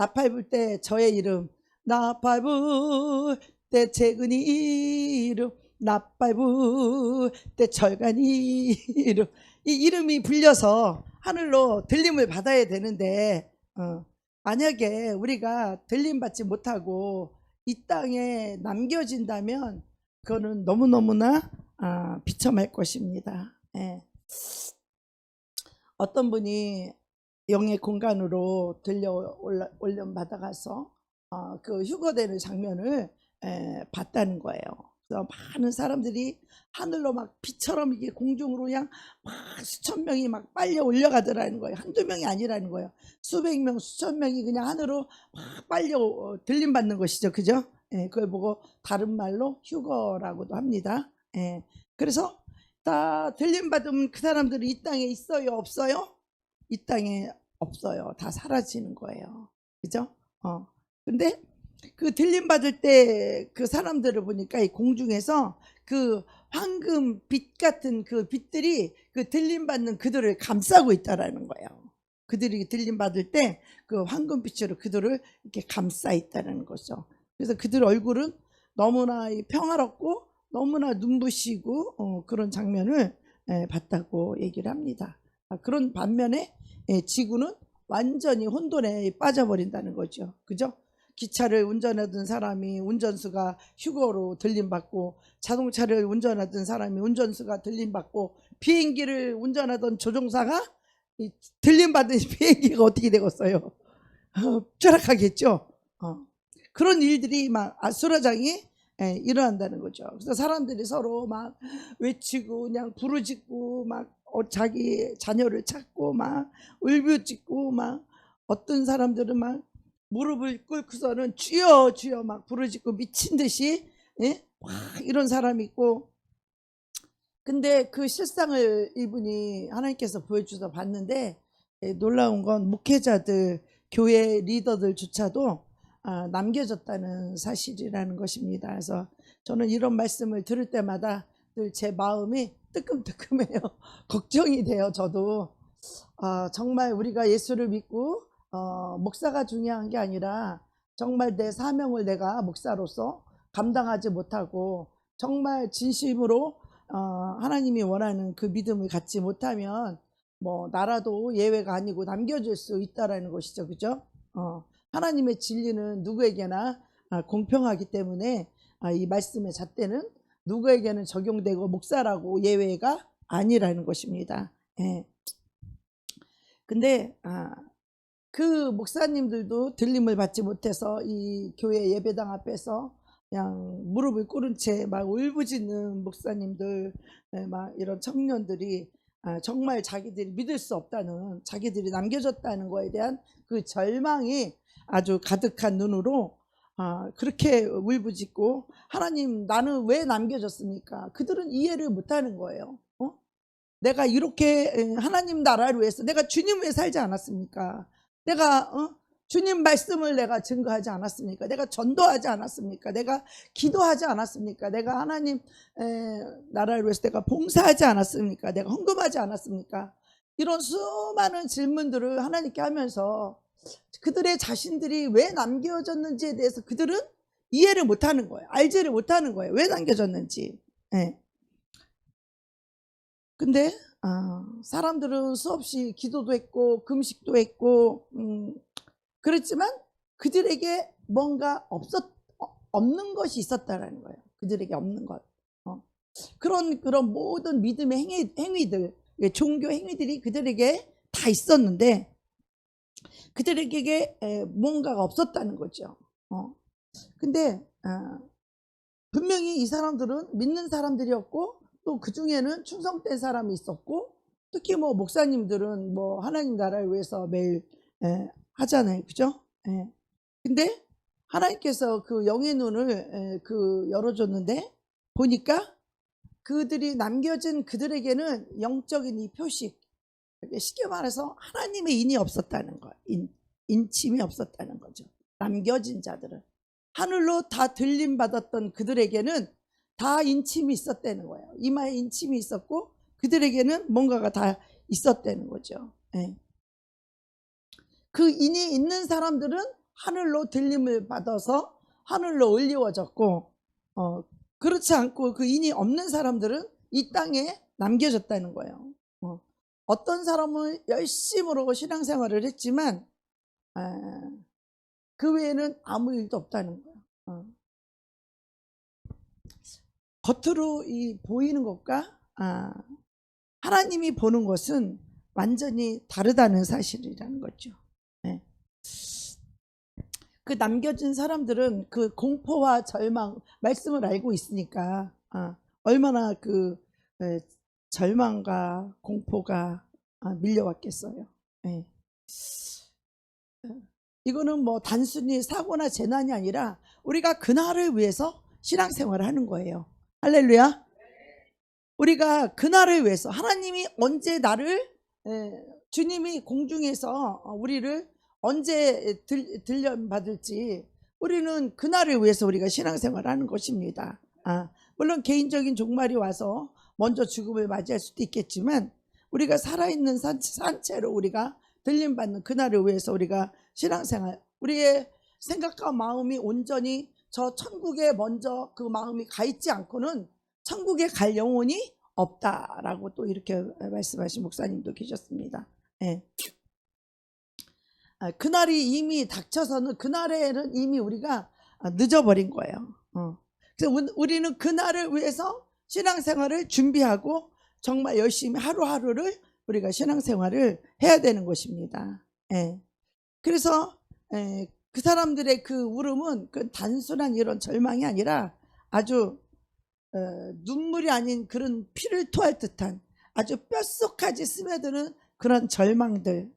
나 밟을 때 저의 이름, 나 밟을 때 재근이 이름, 나 밟을 때 절간이 이름, 이 이름이 불려서 하늘로 들림을 받아야 되는데 만약에 우리가 들림 받지 못하고 이 땅에 남겨진다면 그거는 너무너무나 비참할 것입니다. 예. 어떤 분이 영의 공간으로 들려 올려 받아가서 그 휴거되는 장면을 봤다는 거예요. 그래서 많은 사람들이 하늘로 막 빛처럼 이게 공중으로 그냥 막 수천 명이 막 빨려 올려가더라는 거예요. 한두 명이 아니라는 거예요. 수백 명, 수천 명이 그냥 하늘로 막 빨려 들림 받는 것이죠. 그죠? 그걸 보고 다른 말로 휴거라고도 합니다. 그래서 다 들림 받은 그 사람들이 이 땅에 있어요, 없어요? 이 땅에 없어요. 다 사라지는 거예요. 그죠? 근데 그 들림 받을 때 그 사람들을 보니까 이 공중에서 그 황금 빛 같은 그 빛들이 그 들림 받는 그들을 감싸고 있다라는 거예요. 그들이 들림 받을 때 그 황금 빛으로 그들을 이렇게 감싸 있다는 거죠. 그래서 그들 얼굴은 너무나 평화롭고 너무나 눈부시고 그런 장면을 봤다고 얘기를 합니다. 그런 반면에 지구는 완전히 혼돈에 빠져버린다는 거죠. 그죠? 기차를 운전하던 사람이 운전수가 휴거로 들림받고, 자동차를 운전하던 사람이 운전수가 들림받고, 비행기를 운전하던 조종사가 들림받은 비행기가 어떻게 되겠어요? 추락하겠죠. 그런 일들이 막 아수라장이 일어난다는 거죠. 그래서 사람들이 서로 막 외치고 그냥 부르짖고 막 자기 자녀를 찾고 막 울부짖고 막 어떤 사람들은 막 무릎을 꿇고서는 주여 주여 막 부르짖고 미친 듯이 막 이런 사람이 있고, 근데 그 실상을 이분이 하나님께서 보여주셔서 봤는데 놀라운 건 목회자들, 교회 리더들조차도 남겨졌다는 사실이라는 것입니다. 그래서 저는 이런 말씀을 들을 때마다 늘 제 마음이 뜨끔뜨끔해요. 걱정이 돼요. 저도 정말 우리가 예수를 믿고 목사가 중요한 게 아니라 정말 내 사명을 내가 목사로서 감당하지 못하고 정말 진심으로 하나님이 원하는 그 믿음을 갖지 못하면 뭐 나라도 예외가 아니고 남겨질 수 있다라는 것이죠. 그죠? 하나님의 진리는 누구에게나 공평하기 때문에 이 말씀의 잣대는 누구에게는 적용되고 목사라고 예외가 아니라는 것입니다. 근데 그 목사님들도 들림을 받지 못해서 이 교회 예배당 앞에서 그냥 무릎을 꿇은 채 막 울부짖는 목사님들, 막 이런 청년들이 정말 자기들이 믿을 수 없다는, 자기들이 남겨졌다는 거에 대한 그 절망이 아주 가득한 눈으로 그렇게 울부짖고, 하나님 나는 왜 남겨졌습니까? 그들은 이해를 못하는 거예요. 내가 이렇게 하나님 나라를 위해서 내가 주님 위해 살지 않았습니까? 내가 주님 말씀을 내가 증거하지 않았습니까? 내가 전도하지 않았습니까? 내가 기도하지 않았습니까? 내가 하나님 나라를 위해서 내가 봉사하지 않았습니까? 내가 헌금하지 않았습니까? 이런 수많은 질문들을 하나님께 하면서 그들의 자신들이 왜 남겨졌는지에 대해서 그들은 이해를 못하는 거예요. 알지를 못하는 거예요. 왜 남겨졌는지. 근데 사람들은 수없이 기도도 했고 금식도 했고 그랬지만 그들에게 뭔가 없는 것이 있었다라는 거예요. 그들에게 없는 것. 그런 모든 믿음의 행위들, 종교 행위들이 그들에게 다 있었는데 그들에게 뭔가가 없었다는 거죠. 근데 분명히 이 사람들은 믿는 사람들이었고 또 그 중에는 충성된 사람이 있었고, 특히 뭐 목사님들은 뭐 하나님 나라를 위해서 매일 하잖아요. 그죠? 근데 하나님께서 그 영의 눈을 열어줬는데 보니까 그들이 남겨진 그들에게는 영적인 이 표식, 쉽게 말해서 하나님의 인이 없었다는 거예요. 인침이 없었다는 거죠. 남겨진 자들은 하늘로 다 들림 받았던 그들에게는 다 인침이 있었다는 거예요. 이마에 인침이 있었고 그들에게는 뭔가가 다 있었다는 거죠. 그 인이 있는 사람들은 하늘로 들림을 받아서 하늘로 올리워졌고, 그렇지 않고 그 인이 없는 사람들은 이 땅에 남겨졌다는 거예요. 어떤 사람은 열심으로 신앙생활을 했지만 그 외에는 아무 일도 없다는 거예요. 겉으로 이 보이는 것과 하나님이 보는 것은 완전히 다르다는 사실이라는 거죠. 네. 그 남겨진 사람들은 그 공포와 절망, 말씀을 알고 있으니까 얼마나 그 절망과 공포가 밀려왔겠어요. 네. 이거는 뭐 단순히 사고나 재난이 아니라 우리가 그날을 위해서 신앙생활을 하는 거예요. 할렐루야. 우리가 그날을 위해서 하나님이 언제 나를 주님이 공중에서 우리를 언제 들려받을지 우리는 그날을 위해서 우리가 신앙생활을 하는 것입니다. 물론 개인적인 종말이 와서 먼저 죽음을 맞이할 수도 있겠지만 우리가 살아있는 산채로 우리가 들림받는 그날을 위해서 우리가 신앙생활, 우리의 생각과 마음이 온전히 저 천국에 먼저 그 마음이 가 있지 않고는 천국에 갈 영혼이 없다라고 또 이렇게 말씀하신 목사님도 계셨습니다. 네. 그날이 이미 닥쳐서는 그날에는 이미 우리가 늦어버린 거예요. 그래서 우리는 그날을 위해서 신앙생활을 준비하고 정말 열심히 하루하루를 우리가 신앙생활을 해야 되는 것입니다. 예. 그래서 그 사람들의 그 울음은 그 단순한 이런 절망이 아니라 아주 눈물이 아닌 그런 피를 토할 듯한 아주 뼛속까지 스며드는 그런 절망들.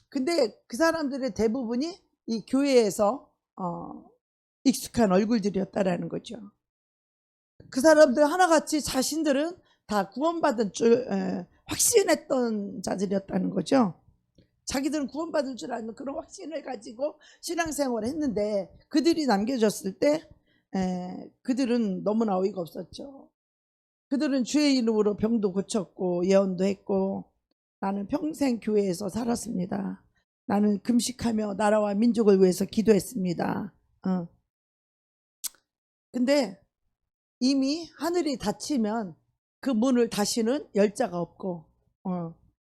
근데 그 사람들의 대부분이 이 교회에서 익숙한 얼굴들이었다라는 거죠. 그 사람들 하나같이 자신들은 다 구원받은 줄 확신했던 자들이었다는 거죠. 자기들은 구원받을 줄 아는 그런 확신을 가지고 신앙생활을 했는데 그들이 남겨졌을 때 그들은 너무나 어이가 없었죠. 그들은 주의 이름으로 병도 고쳤고 예언도 했고 나는 평생 교회에서 살았습니다. 나는 금식하며 나라와 민족을 위해서 기도했습니다. 근데 이미 하늘이 닫히면 그 문을 다시는 열 자가 없고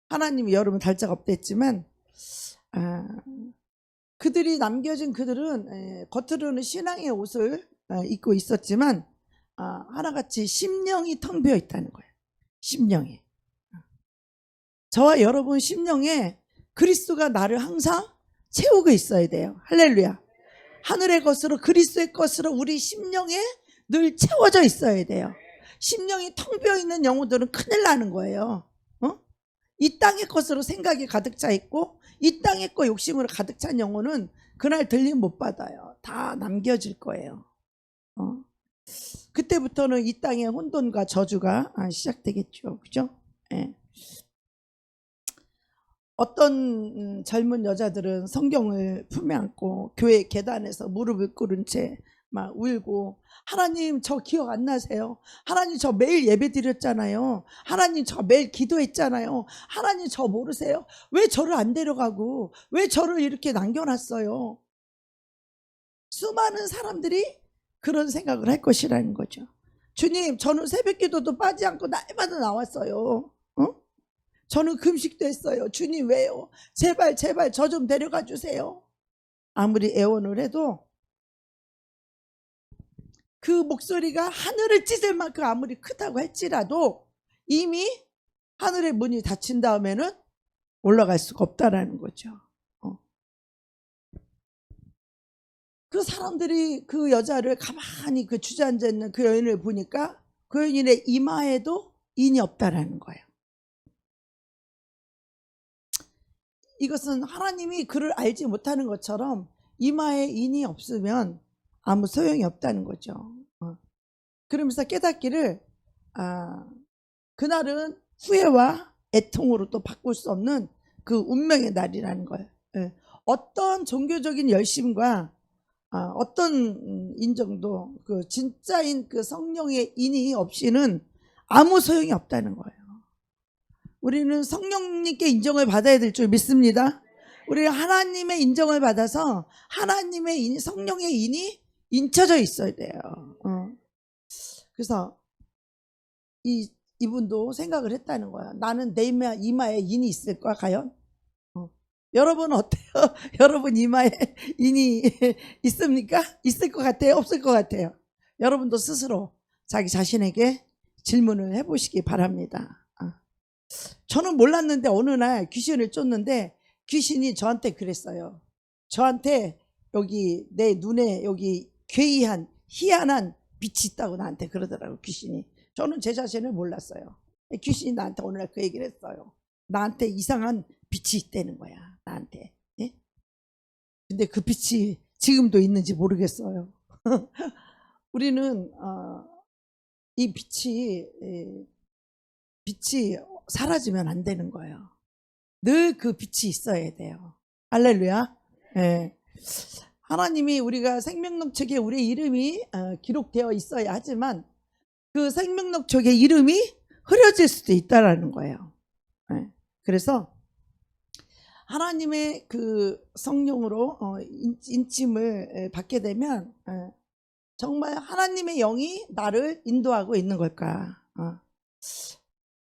하나님이 열으면 달 자가 없댔지만 그들이 남겨진 그들은 겉으로는 신앙의 옷을 입고 있었지만 하나같이 심령이 텅 비어 있다는 거예요. 심령이. 저와 여러분 심령에 그리스도가 나를 항상 채우고 있어야 돼요. 할렐루야. 하늘의 것으로 그리스도의 것으로 우리 심령에 늘 채워져 있어야 돼요. 심령이 텅 비어 있는 영혼들은 큰일 나는 거예요. 이 땅의 것으로 생각이 가득 차 있고 이 땅의 것 욕심으로 가득 찬 영혼은 그날 들림 못 받아요. 다 남겨질 거예요. 그때부터는 이 땅의 혼돈과 저주가 시작되겠죠. 그죠? 예. 어떤 젊은 여자들은 성경을 품에 안고 교회 계단에서 무릎을 꿇은 채 막 울고 하나님 저 기억 안 나세요? 하나님 저 매일 예배 드렸잖아요. 하나님 저 매일 기도했잖아요. 하나님 저 모르세요? 왜 저를 안 데려가고 왜 저를 이렇게 남겨놨어요? 수많은 사람들이 그런 생각을 할 것이라는 거죠. 주님 저는 새벽기도도 빠지 않고 날마다 나왔어요. 저는 금식도 했어요. 주님 왜요? 제발 저 좀 데려가 주세요. 아무리 애원을 해도 그 목소리가 하늘을 찢을 만큼 아무리 크다고 할지라도 이미 하늘의 문이 닫힌 다음에는 올라갈 수가 없다라는 거죠. 그 사람들이 그 여자를 가만히 그 주저앉아 있는 그 여인을 보니까 그 여인의 이마에도 인이 없다라는 거예요. 이것은 하나님이 그를 알지 못하는 것처럼 이마에 인이 없으면 아무 소용이 없다는 거죠. 그러면서 깨닫기를 그날은 후회와 애통으로 또 바꿀 수 없는 그 운명의 날이라는 거예요. 어떤 종교적인 열심과 어떤 인정도 그 진짜인 그 성령의 인이 없이는 아무 소용이 없다는 거예요. 우리는 성령님께 인정을 받아야 될 줄 믿습니다. 우리 하나님의 인정을 받아서 하나님의 성령의 인이 인쳐져 있어야 돼요. 그래서 이분도 생각을 했다는 거야. 나는 내 이마에 인이 있을까 과연? 여러분 어때요? 여러분 이마에 인이 있습니까? 있을 것 같아요? 없을 것 같아요? 여러분도 스스로 자기 자신에게 질문을 해보시기 바랍니다. 저는 몰랐는데 어느 날 귀신을 쫓는데 귀신이 저한테 그랬어요. 저한테 여기 내 눈에 여기 괴이한 희한한 빛이 있다고 나한테 그러더라고요. 귀신이. 저는 제 자신을 몰랐어요. 귀신이 나한테 오늘 날 그 얘기를 했어요. 나한테 이상한 빛이 있다는 거야. 나한테. 예? 근데 그 빛이 지금도 있는지 모르겠어요. 우리는 이 빛이 사라지면 안 되는 거예요. 늘 그 빛이 있어야 돼요. 할렐루야. 예. 하나님이 우리가 생명록책에 우리의 이름이 기록되어 있어야 하지만 그 생명록책의 이름이 흐려질 수도 있다라는 거예요. 예. 그래서 하나님의 그 성령으로 인침을 받게 되면 정말 하나님의 영이 나를 인도하고 있는 걸까?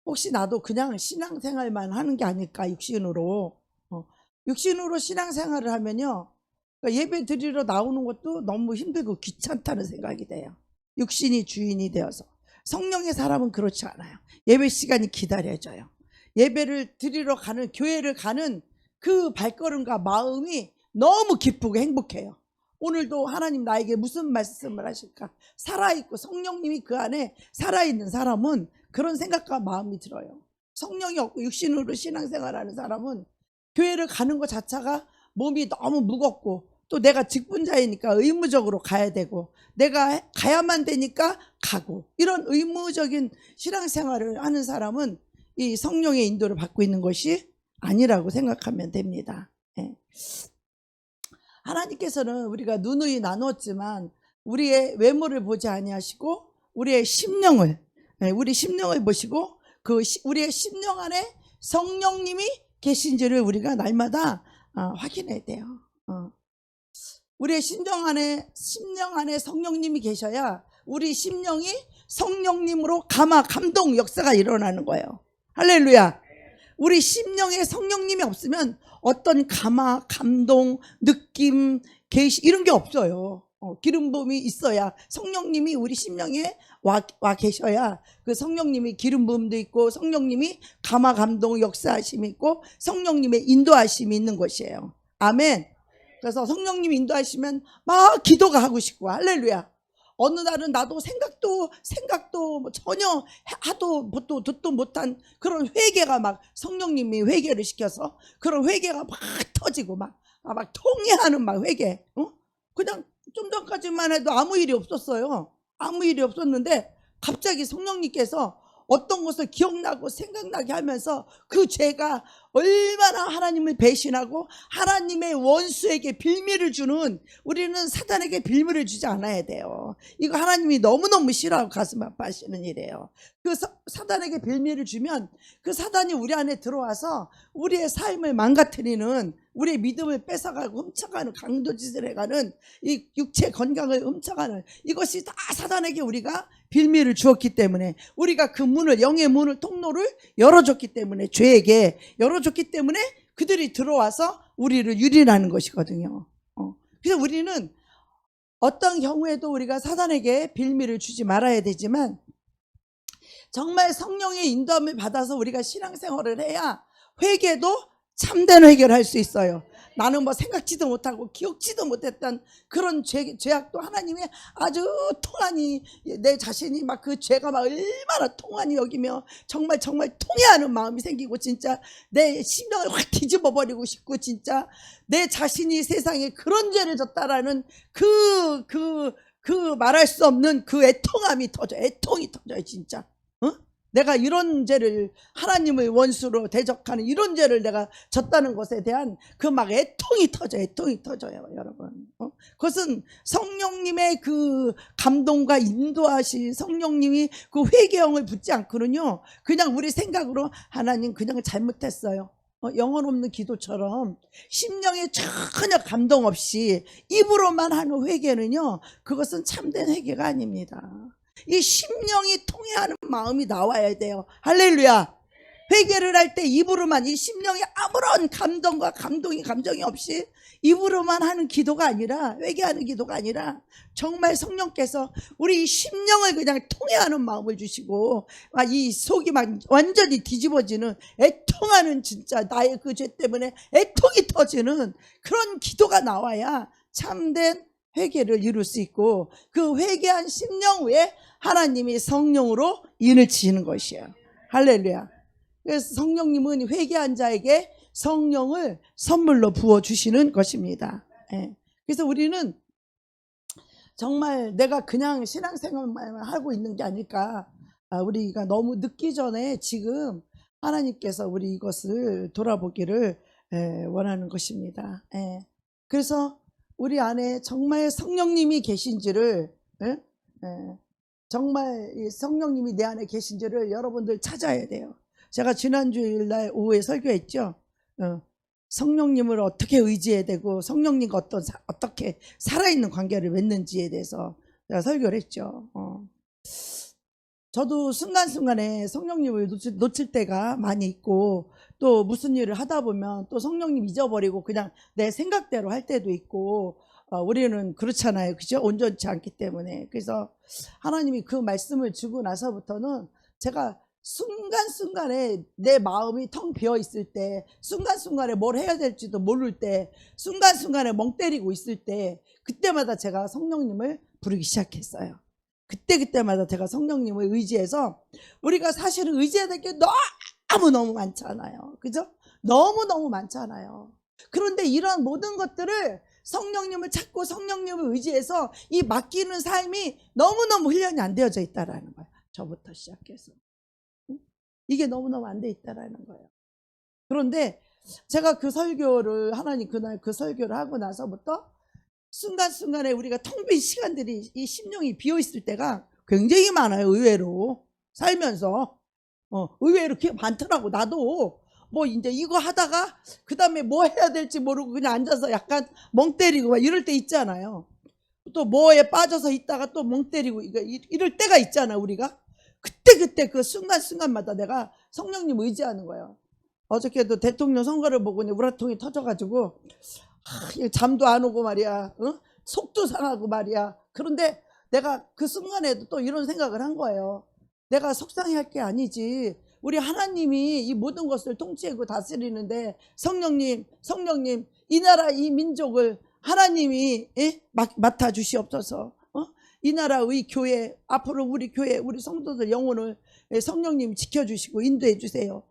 혹시 나도 그냥 신앙생활만 하는 게 아닐까? 육신으로 신앙생활을 하면요, 그러니까 예배 드리러 나오는 것도 너무 힘들고 귀찮다는 생각이 돼요. 육신이 주인이 되어서. 성령의 사람은 그렇지 않아요. 예배 시간이 기다려져요. 예배를 드리러 가는, 교회를 가는 그 발걸음과 마음이 너무 기쁘고 행복해요. 오늘도 하나님 나에게 무슨 말씀을 하실까? 살아있고 성령님이 그 안에 살아있는 사람은 그런 생각과 마음이 들어요. 성령이 없고 육신으로 신앙생활하는 사람은 교회를 가는 것 자체가 몸이 너무 무겁고, 또 내가 직분자이니까 의무적으로 가야 되고, 내가 가야만 되니까 가고, 이런 의무적인 신앙생활을 하는 사람은 이 성령의 인도를 받고 있는 것이 아니라고 생각하면 됩니다. 예. 하나님께서는 우리가 누누이 나누었지만 우리의 외모를 보지 아니하시고 우리의 심령을, 우리 심령을 보시고 그 우리의 심령 안에 성령님이 계신지를 우리가 날마다 확인해야 돼요. 우리의 심령 안에 성령님이 계셔야 우리 심령이 성령님으로 감동 역사가 일어나는 거예요. 할렐루야. 우리 심령에 성령님이 없으면 어떤 감동, 느낌, 계시 이런 게 없어요. 기름 부음이 있어야, 성령님이 우리 심령에 와 계셔야 그 성령님이 기름 부음도 있고 성령님이 감동 역사하심이 있고 성령님의 인도하심이 있는 것이에요. 아멘. 그래서 성령님이 인도하시면 막 기도가 하고 싶고, 할렐루야. 어느 날은 나도 생각도 전혀 듣도 못한 그런 회개가 막 성령님이 회개를 시켜서 그런 회개가 막 터지고 막 통회하는 막 회개. 그냥 좀 전까지만 해도 아무 일이 없었어요. 아무 일이 없었는데 갑자기 성령님께서 어떤 것을 기억나고 생각나게 하면서 그 죄가 얼마나 하나님을 배신하고 하나님의 원수에게 빌미를 주는, 우리는 사단에게 빌미를 주지 않아야 돼요. 이거 하나님이 너무너무 싫어하고 가슴 아파하시는 일이에요. 그 사단에게 빌미를 주면 그 사단이 우리 안에 들어와서 우리의 삶을 망가뜨리는, 우리의 믿음을 뺏어가고 훔쳐가는, 강도짓을 해가는, 이 육체 건강을 훔쳐가는, 이것이 다 사단에게 우리가 빌미를 주었기 때문에, 우리가 그 문을, 영의 문을, 통로를 열어줬기 때문에, 죄에게 열어줬기 때문에 그들이 들어와서 우리를 유린하는 것이거든요. 그래서 우리는 어떤 경우에도 우리가 사단에게 빌미를 주지 말아야 되지만, 정말 성령의 인도함을 받아서 우리가 신앙생활을 해야 회개도 참된 회개를 할 수 있어요. 나는 뭐 생각지도 못하고 기억지도 못했던 그런 죄악도 하나님이 아주 통하니, 내 자신이 막 그 죄가 막 얼마나 통하니 여기며 정말 통해하는 마음이 생기고, 진짜 내 심령을 확 뒤집어 버리고 싶고, 진짜 내 자신이 세상에 그런 죄를 졌다라는 그 말할 수 없는 그 애통이 터져요 진짜. 내가 이런 죄를, 하나님의 원수로 대적하는 이런 죄를 내가 졌다는 것에 대한 그 막 애통이 터져요 여러분. 그것은 성령님의 그 감동과 인도하신 성령님이 그 회개형을 붙지 않거든요. 그냥 우리 생각으로 하나님 그냥 잘못했어요, 영혼 없는 기도처럼 심령에 전혀 감동 없이 입으로만 하는 회개는요, 그것은 참된 회개가 아닙니다. 이 심령이 통해하는 마음이 나와야 돼요. 할렐루야. 회개를 할 때 입으로만, 이 심령에 아무런 감동과 감정이 없이 입으로만 하는 기도가 아니라, 회개하는 기도가 아니라 정말 성령께서 우리 심령을 그냥 통해하는 마음을 주시고, 이 속이 막 완전히 뒤집어지는, 애통하는, 진짜 나의 그 죄 때문에 애통이 터지는 그런 기도가 나와야 참된 회개를 이룰 수 있고, 그 회개한 심령 위에 하나님이 성령으로 인을 치시는 것이에요. 할렐루야. 그래서 성령님은 회개한 자에게 성령을 선물로 부어주시는 것입니다. 예. 그래서 우리는 정말 내가 그냥 신앙생활만 하고 있는 게 아닐까, 우리가 너무 늦기 전에 지금 하나님께서 우리 이것을 돌아보기를 원하는 것입니다. 예. 그래서 우리 안에 정말 성령님이 계신지를, 정말 성령님이 내 안에 계신지를 여러분들 찾아야 돼요. 제가 지난주일 오후에 설교했죠. 성령님을 어떻게 의지해야 되고 성령님과 어떻게 살아있는 관계를 맺는지에 대해서 제가 설교를 했죠. 저도 순간순간에 성령님을 놓칠 때가 많이 있고, 또 무슨 일을 하다 보면 또 성령님 잊어버리고 그냥 내 생각대로 할 때도 있고, 우리는 그렇잖아요. 그죠? 온전치 않기 때문에. 그래서 하나님이 그 말씀을 주고 나서부터는 제가 순간순간에 내 마음이 텅 비어 있을 때, 순간순간에 뭘 해야 될지도 모를 때, 순간순간에 멍 때리고 있을 때, 그때마다 제가 성령님을 부르기 시작했어요. 그때마다 제가 성령님을 의지해서, 우리가 사실은 의지해야 될 게 너무 많잖아요. 그죠? 너무 많잖아요. 그런데 이런 모든 것들을 성령님을 찾고 성령님을 의지해서 이 맡기는 삶이 너무너무 훈련이 안 되어져 있다라는 거예요. 저부터 시작해서. 이게 너무너무 안 돼 있다라는 거예요. 그런데 제가 그 설교를, 하나님 그날 그 설교를 하고 나서부터 순간순간에 우리가 텅 빈 시간들이, 이 심령이 비어있을 때가 굉장히 많아요. 의외로 살면서 의외로 그게 많더라고. 나도 뭐 이제 이거 하다가 그 다음에 뭐 해야 될지 모르고 그냥 앉아서 약간 멍 때리고 막 이럴 때 있잖아요. 또 뭐에 빠져서 있다가 또 멍 때리고 이럴 때가 있잖아. 우리가 그때 그 순간순간마다 내가 성령님 의지하는 거예요. 어저께도 대통령 선거를 보고 우라통이 터져가지고 잠도 안 오고 말이야, 속도 상하고 말이야. 그런데 내가 그 순간에도 또 이런 생각을 한 거예요. 내가 속상해할 게 아니지. 우리 하나님이 이 모든 것을 통치하고 다스리는데, 성령님 이 나라 이 민족을 하나님이 맡아주시옵소서. 이 나라의 교회, 앞으로 우리 교회, 우리 성도들 영혼을 성령님이 지켜주시고 인도해 주세요.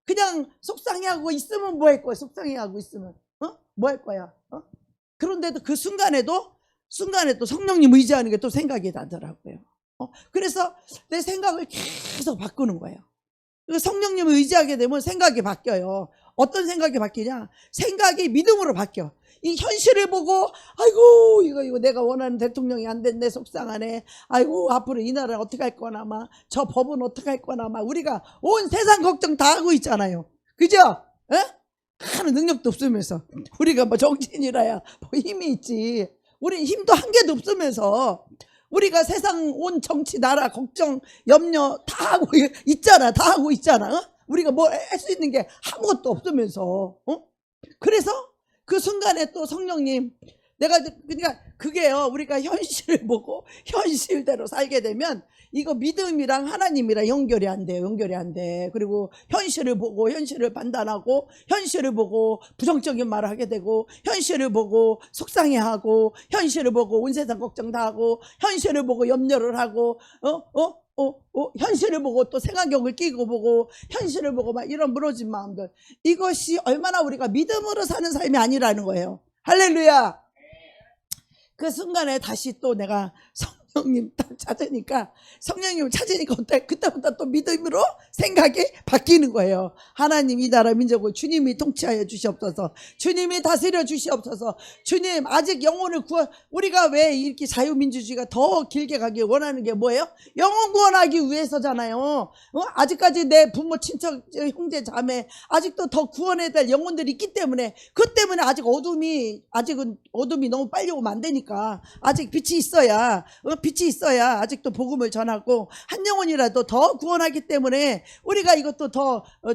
그냥 속상해하고 있으면 뭐 할 거야? 속상해하고 있으면 뭐 할 거야? 그런데도 그 순간에도 성령님 의지하는 게 또 생각이 나더라고요. 그래서 내 생각을 계속 바꾸는 거예요. 성령님을 의지하게 되면 생각이 바뀌어요. 어떤 생각이 바뀌냐? 생각이 믿음으로 바뀌어. 이 현실을 보고, 아이고 이거 내가 원하는 대통령이 안 됐네, 속상하네. 아이고 앞으로 이 나라 어떻게 할 거나, 막 저 법은 어떻게 할 거나, 막 우리가 온 세상 걱정 다 하고 있잖아요. 그죠? 하는 능력도 없으면서, 우리가 뭐 정치인이라야 뭐 힘이 있지. 우리 힘도 한개도 없으면서 우리가 세상 온 정치, 나라 걱정, 염려 다 하고 있잖아. 다 하고 있잖아. 우리가 뭐 할 수 있는 게 아무것도 없으면서. 그래서 그 순간에 또 성령님, 그러니까 그게요, 우리가 현실을 보고 현실대로 살게 되면 이거 믿음이랑 하나님이랑 연결이 안 돼요. 연결이 안 돼. 그리고 현실을 보고 현실을 판단하고, 현실을 보고 부정적인 말을 하게 되고, 현실을 보고 속상해하고, 현실을 보고 온 세상 걱정 다 하고, 현실을 보고 염려를 하고, 현실을 보고 또 생활경을 끼고 보고, 현실을 보고 막 이런 무너진 마음들, 이것이 얼마나 우리가 믿음으로 사는 삶이 아니라는 거예요. 할렐루야. 그 순간에 다시 또 내가 성령님 찾으니까 성령님을 찾으니까 그때부터 또 믿음으로 생각이 바뀌는 거예요. 하나님 이 나라 민족을 주님이 통치하여 주시옵소서. 주님이 다스려 주시옵소서. 주님 아직 영혼을 우리가 왜 이렇게 자유민주주의가 더 길게 가길 원하는 게 뭐예요? 영혼 구원하기 위해서잖아요. 아직까지 내 부모 친척 형제 자매 아직도 더 구원해야 될 영혼들이 있기 때문에 그 때문에 아직은 어둠이 너무 빨리 오면 안 되니까 아직 빛이 있어야 아직도 복음을 전하고 한 영혼이라도 더 구원하기 때문에 우리가 이것도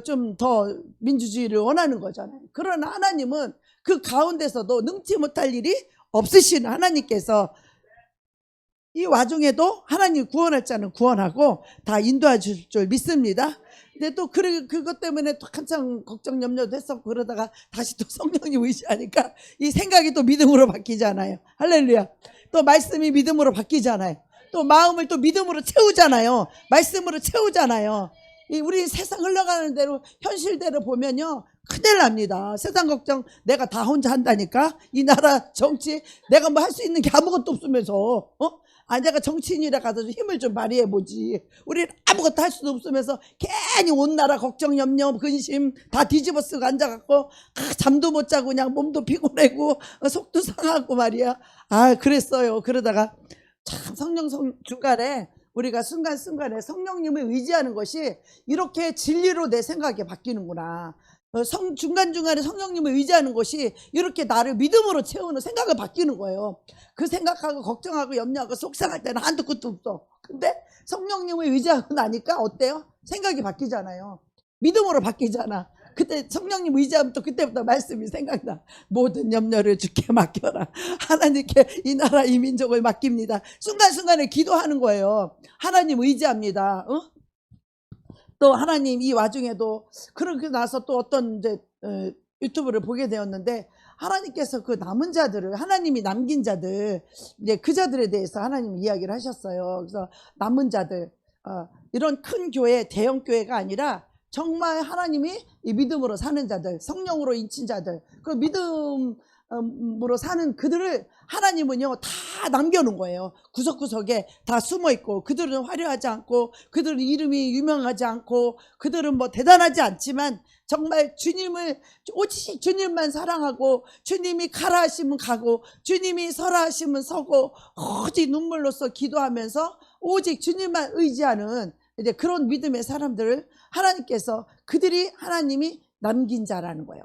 좀 더 민주주의를 원하는 거잖아요. 그러나 하나님은 그 가운데서도 능치 못할 일이 없으신 하나님께서 이 와중에도 하나님 구원할 자는 구원하고 다 인도해 줄 줄 믿습니다. 근데 또 그것 때문에 또 한참 걱정 염려도 했었고 그러다가 다시 또 성령님 의지하니까 이 생각이 또 믿음으로 바뀌잖아요. 할렐루야. 또 말씀이 믿음으로 바뀌잖아요. 또 마음을 또 믿음으로 채우잖아요. 말씀으로 채우잖아요. 우리 세상 흘러가는 대로 현실대로 보면요 큰일 납니다. 세상 걱정 내가 다 혼자 한다니까. 이 나라 정치 내가 뭐 할 수 있는 게 아무것도 없으면서 내가 정치인이라 가서 힘을 좀 발휘해보지. 우리 아무것도 할 수도 없으면서 괜히 온 나라 걱정, 염려, 근심 다 뒤집어 쓰고 앉아갖고 잠도 못 자고 그냥 몸도 피곤하고 속도 상하고 말이야. 그랬어요. 그러다가 참 중간에 우리가 순간순간에 성령님을 의지하는 것이 이렇게 진리로 내 생각이 바뀌는구나. 중간중간에 성령님을 의지하는 것이 이렇게 나를 믿음으로 채우는 생각을 바뀌는 거예요. 그 생각하고 걱정하고 염려하고 속상할 때는 한도 끝도 없어. 근데 성령님을 의지하고 나니까 어때요? 생각이 바뀌잖아요. 믿음으로 바뀌잖아. 그때 성령님 의지하면 또 그때부터 말씀이 생각나. 모든 염려를 주께 맡겨라. 하나님께 이 나라 이 민족을 맡깁니다. 순간순간에 기도하는 거예요. 하나님 의지합니다. 또 하나님 이 와중에도 그러고 나서 또 어떤 유튜브를 보게 되었는데 하나님께서 그 남은 자들을 하나님이 남긴 자들 그 자들에 대해서 하나님이 이야기를 하셨어요. 그래서 남은 자들 이런 큰 교회 대형 교회가 아니라 정말 하나님이 이 믿음으로 사는 자들 성령으로 인친 자들 그 믿음으로 사는 그들을 하나님은요 다 남겨놓은 거예요. 구석구석에 다 숨어있고 그들은 화려하지 않고 그들은 이름이 유명하지 않고 그들은 뭐 대단하지 않지만 정말 오직 주님만 사랑하고 주님이 가라 하시면 가고 주님이 서라 하시면 서고 오직 눈물로써 기도하면서 오직 주님만 의지하는 이제 그런 믿음의 사람들을 하나님께서 그들이 하나님이 남긴 자라는 거예요.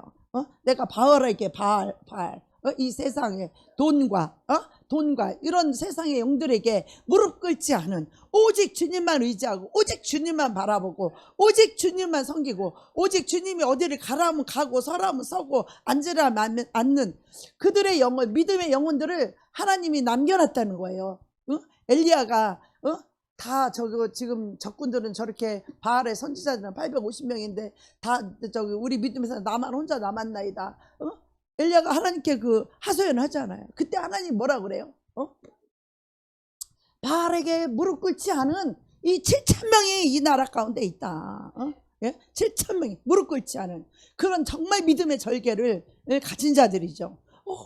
내가 바알에게 이 세상에 돈과 이런 세상의 영들에게 무릎 꿇지 않은 오직 주님만 의지하고 오직 주님만 바라보고 오직 주님만 섬기고 오직 주님이 어디를 가라 하면 가고 서라 하면 서고 앉으라 하면 앉는 그들의 영혼 믿음의 영혼들을 하나님이 남겨놨다는 거예요. 엘리야가 다 지금 적군들은 저렇게 바알의 선지자들은 850명인데 다 우리 믿음에서 나만 혼자 남았나이다. 엘리야가 하나님께 그 하소연 하잖아요. 그때 하나님 뭐라 그래요? 바알에게 무릎 꿇지 않은 이 7,000명이 이 나라 가운데 있다. 7,000명이 무릎 꿇지 않은 그런 정말 믿음의 절개를 가진 자들이죠.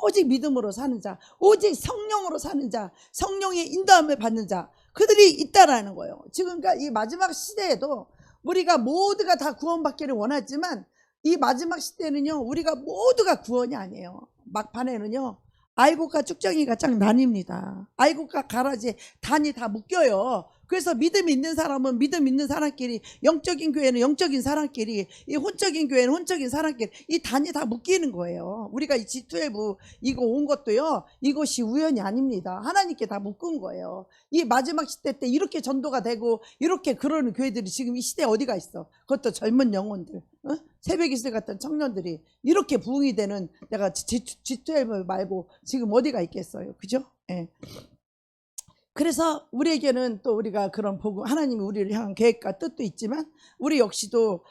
오직 믿음으로 사는 자, 오직 성령으로 사는 자, 성령의 인도함을 받는 자, 그들이 있다라는 거예요. 지금 그러니까 이 마지막 시대에도 우리가 모두가 다 구원받기를 원하지만 이 마지막 시대는요 우리가 모두가 구원이 아니에요. 막판에는요 아이곡과 쭉정이가 쫙 나뉩니다. 아이곡과 가라지 단이 다 묶여요. 그래서 믿음 있는 사람은 믿음 있는 사람끼리, 영적인 교회는 영적인 사람끼리, 이 혼적인 교회는 혼적인 사람끼리 이 단이 다 묶이는 거예요. 우리가 이 G12 이거 온 것도요 이것이 우연이 아닙니다. 하나님께 다 묶은 거예요. 이 마지막 시대 때 이렇게 전도가 되고 이렇게 그러는 교회들이 지금 이 시대에 어디가 있어? 그것도 젊은 영혼들, 새벽 이슬 같은 청년들이 이렇게 부흥이 되는 내가 G12 말고 지금 어디가 있겠어요? 그죠? 예. 그래서 우리에게는 또 우리가 그런 복음 하나님이 우리를 향한 계획과 뜻도 있지만 우리 역시도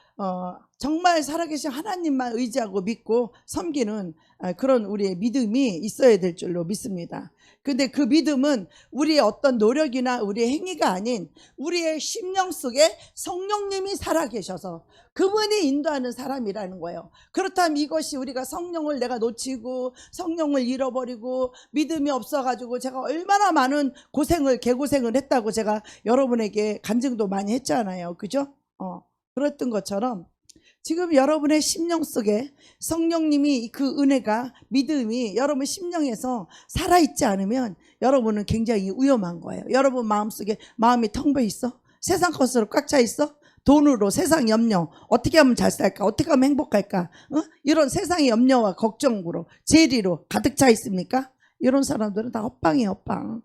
정말 살아계신 하나님만 의지하고 믿고 섬기는 그런 우리의 믿음이 있어야 될 줄로 믿습니다. 근데 그 믿음은 우리의 어떤 노력이나 우리의 행위가 아닌 우리의 심령 속에 성령님이 살아계셔서 그분이 인도하는 사람이라는 거예요. 그렇다면 이것이 우리가 성령을 내가 놓치고 성령을 잃어버리고 믿음이 없어가지고 제가 얼마나 많은 개고생을 했다고 제가 여러분에게 간증도 많이 했잖아요. 그죠? 그랬던 것처럼 지금 여러분의 심령 속에 성령님이 그 은혜가 믿음이 여러분 심령에서 살아있지 않으면 여러분은 굉장히 위험한 거예요. 여러분 마음속에 마음이 텅 비어 있어? 세상 것으로 꽉 차 있어? 돈으로 세상 염려, 어떻게 하면 잘 살까? 어떻게 하면 행복할까? 이런 세상의 염려와 걱정으로 재리로 가득 차 있습니까? 이런 사람들은 다 헛방이에요. 헛방.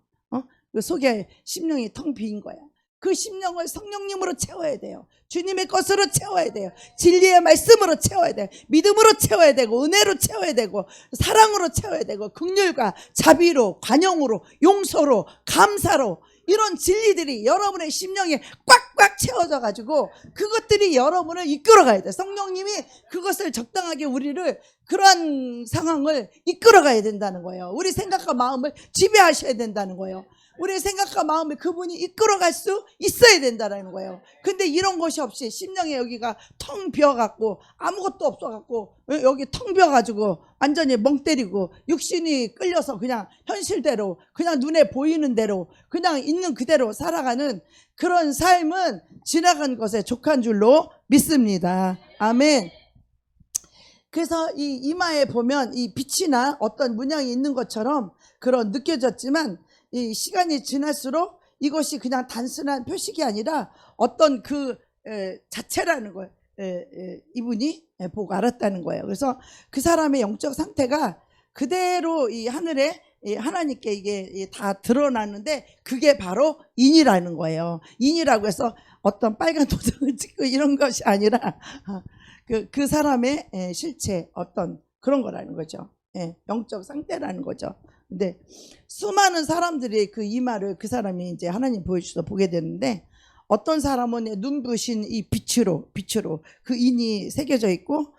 그 속에 심령이 텅 비인 거야. 그 심령을 성령님으로 채워야 돼요. 주님의 것으로 채워야 돼요. 진리의 말씀으로 채워야 돼요. 믿음으로 채워야 되고 은혜로 채워야 되고 사랑으로 채워야 되고 긍휼과 자비로 관용으로 용서로 감사로 이런 진리들이 여러분의 심령에 꽉꽉 채워져 가지고 그것들이 여러분을 이끌어 가야 돼요. 성령님이 그것을 적당하게 우리를 그러한 상황을 이끌어 가야 된다는 거예요. 우리 생각과 마음을 지배하셔야 된다는 거예요. 우리의 생각과 마음을 그분이 이끌어갈 수 있어야 된다는 거예요. 근데 이런 것이 없이 심령에 여기가 텅 비어갖고 아무것도 없어갖고 여기 텅 비어가지고 완전히 멍 때리고 육신이 끌려서 그냥 현실대로 그냥 눈에 보이는 대로 그냥 있는 그대로 살아가는 그런 삶은 지나간 것에 족한 줄로 믿습니다. 아멘. 그래서 이 이마에 보면 이 빛이나 어떤 문양이 있는 것처럼 그런 느껴졌지만 이 시간이 지날수록 이것이 그냥 단순한 표식이 아니라 어떤 그 자체라는 걸 이분이 보고 알았다는 거예요. 그래서 그 사람의 영적 상태가 그대로 이 하늘에 하나님께 이게 다 드러나는데 그게 바로 인이라는 거예요. 인이라고 해서 어떤 빨간 도장을 찍고 이런 것이 아니라 그 사람의 실체 어떤 그런 거라는 거죠. 영적 상태라는 거죠. 근데 수많은 사람들이 그 이마를 그 사람이 이제 하나님 보여주셔서 보게 되는데 어떤 사람은 눈부신 이 빛으로 그 인이 새겨져 있고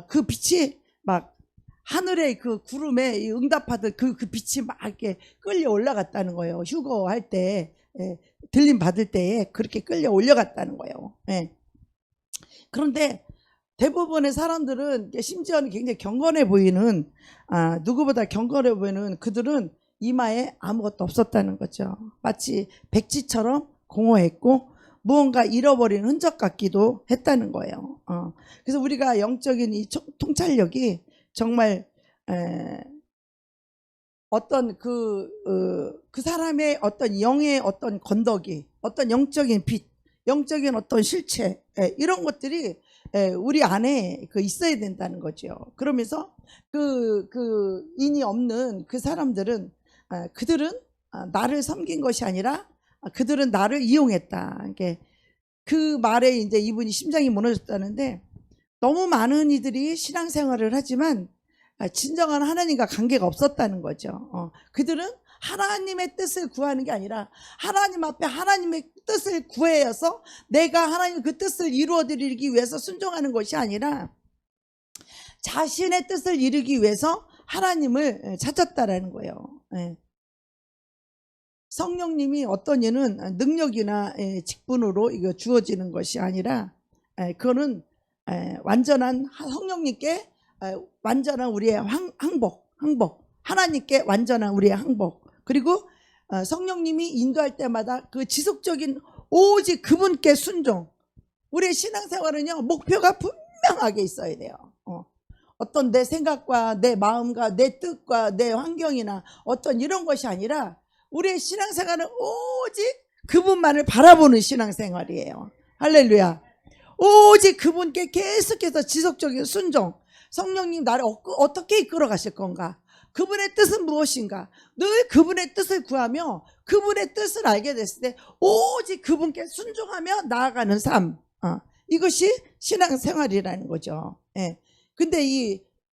그 빛이 막 하늘의 그 구름에 응답하듯 그 빛이 막 이렇게 끌려 올라갔다는 거예요. 휴거할 때 들림 받을 때에 그렇게 끌려 올라갔다는 거예요. 그런데 대부분의 사람들은 심지어는 굉장히 경건해 보이는 누구보다 경건해 보이는 그들은 이마에 아무것도 없었다는 거죠. 마치 백지처럼 공허했고 무언가 잃어버린 흔적 같기도 했다는 거예요. 그래서 우리가 영적인 이 통찰력이 정말 어떤 그 사람의 어떤 영의 어떤 건더기, 어떤 영적인 빛, 영적인 어떤 실체 이런 것들이 우리 안에 있어야 된다는 거죠. 그러면서 그 인이 없는 그 사람들은 그들은 나를 섬긴 것이 아니라 그들은 나를 이용했다. 그 말에 이제 이분이 심장이 무너졌다는데 너무 많은 이들이 신앙생활을 하지만 진정한 하나님과 관계가 없었다는 거죠. 그들은 하나님의 뜻을 구하는 게 아니라 하나님 앞에 하나님의 뜻을 구해서 내가 하나님 그 뜻을 이루어드리기 위해서 순종하는 것이 아니라 자신의 뜻을 이루기 위해서 하나님을 찾았다라는 거예요. 성령님이 어떤 이는 능력이나 직분으로 이거 주어지는 것이 아니라 그거는 완전한 성령님께 완전한 우리의 항복 하나님께 완전한 우리의 항복 그리고 성령님이 인도할 때마다 그 지속적인 오직 그분께 순종. 우리의 신앙생활은요 목표가 분명하게 있어야 돼요. 어떤 내 생각과 내 마음과 내 뜻과 내 환경이나 어떤 이런 것이 아니라 우리의 신앙생활은 오직 그분만을 바라보는 신앙생활이에요. 할렐루야. 오직 그분께 계속해서 지속적인 순종. 성령님 나를 어떻게 이끌어 가실 건가? 그분의 뜻은 무엇인가? 늘 그분의 뜻을 구하며 그분의 뜻을 알게 됐을 때 오직 그분께 순종하며 나아가는 삶. 이것이 신앙생활이라는 거죠. 근데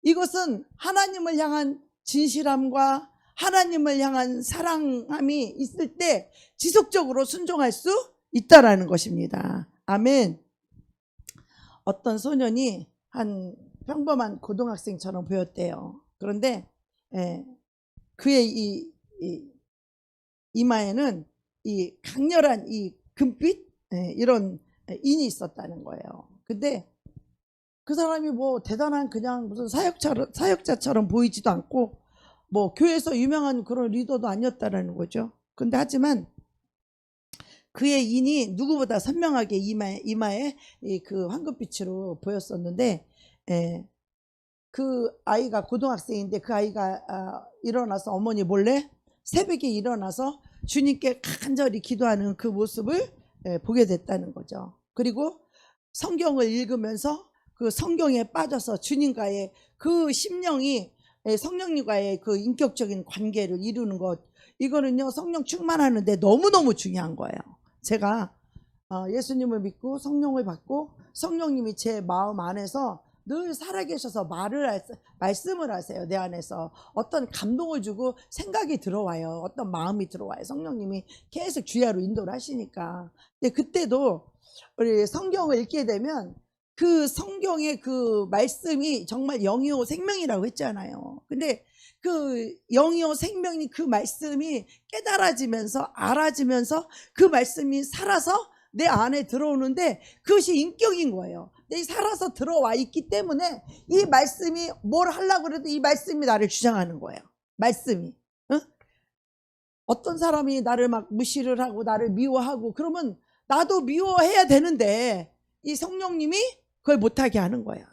이것은 하나님을 향한 진실함과 하나님을 향한 사랑함이 있을 때 지속적으로 순종할 수 있다라는 것입니다. 아멘. 어떤 소년이 한 평범한 고등학생처럼 보였대요. 그런데 그의 이 이마에는 이 강렬한 이 금빛 이런 인이 있었다는 거예요. 근데 그 사람이 뭐 대단한 그냥 무슨 사역자처럼 보이지도 않고 뭐 교회에서 유명한 그런 리더도 아니었다라는 거죠. 근데 하지만 그의 인이 누구보다 선명하게 이마에 그 황금빛으로 보였었는데, 그 아이가 고등학생인데 그 아이가 일어나서 어머니 몰래 새벽에 일어나서 주님께 간절히 기도하는 그 모습을 보게 됐다는 거죠. 그리고 성경을 읽으면서 그 성경에 빠져서 주님과의 그 심령이 성령님과의 그 인격적인 관계를 이루는 것, 이거는요 성령 충만하는데 너무너무 중요한 거예요. 제가 예수님을 믿고 성령을 받고 성령님이 제 마음 안에서 늘 살아계셔서 말씀을 하세요. 내 안에서 어떤 감동을 주고 생각이 들어와요. 어떤 마음이 들어와요. 성령님이 계속 주야로 인도를 하시니까. 근데 그때도 우리 성경을 읽게 되면 그 성경의 그 말씀이 정말 영이요 생명이라고 했잖아요. 근데 그 영이요 생명이 그 말씀이 깨달아지면서 알아지면서 그 말씀이 살아서 내 안에 들어오는데 그것이 인격인 거예요. 내 살아서 들어와 있기 때문에 이 말씀이 뭘 하려고 그래도 이 말씀이 나를 주장하는 거예요. 말씀이. 응? 어떤 사람이 나를 막 무시를 하고 나를 미워하고 그러면 나도 미워해야 되는데 이 성령님이 그걸 못하게 하는 거야.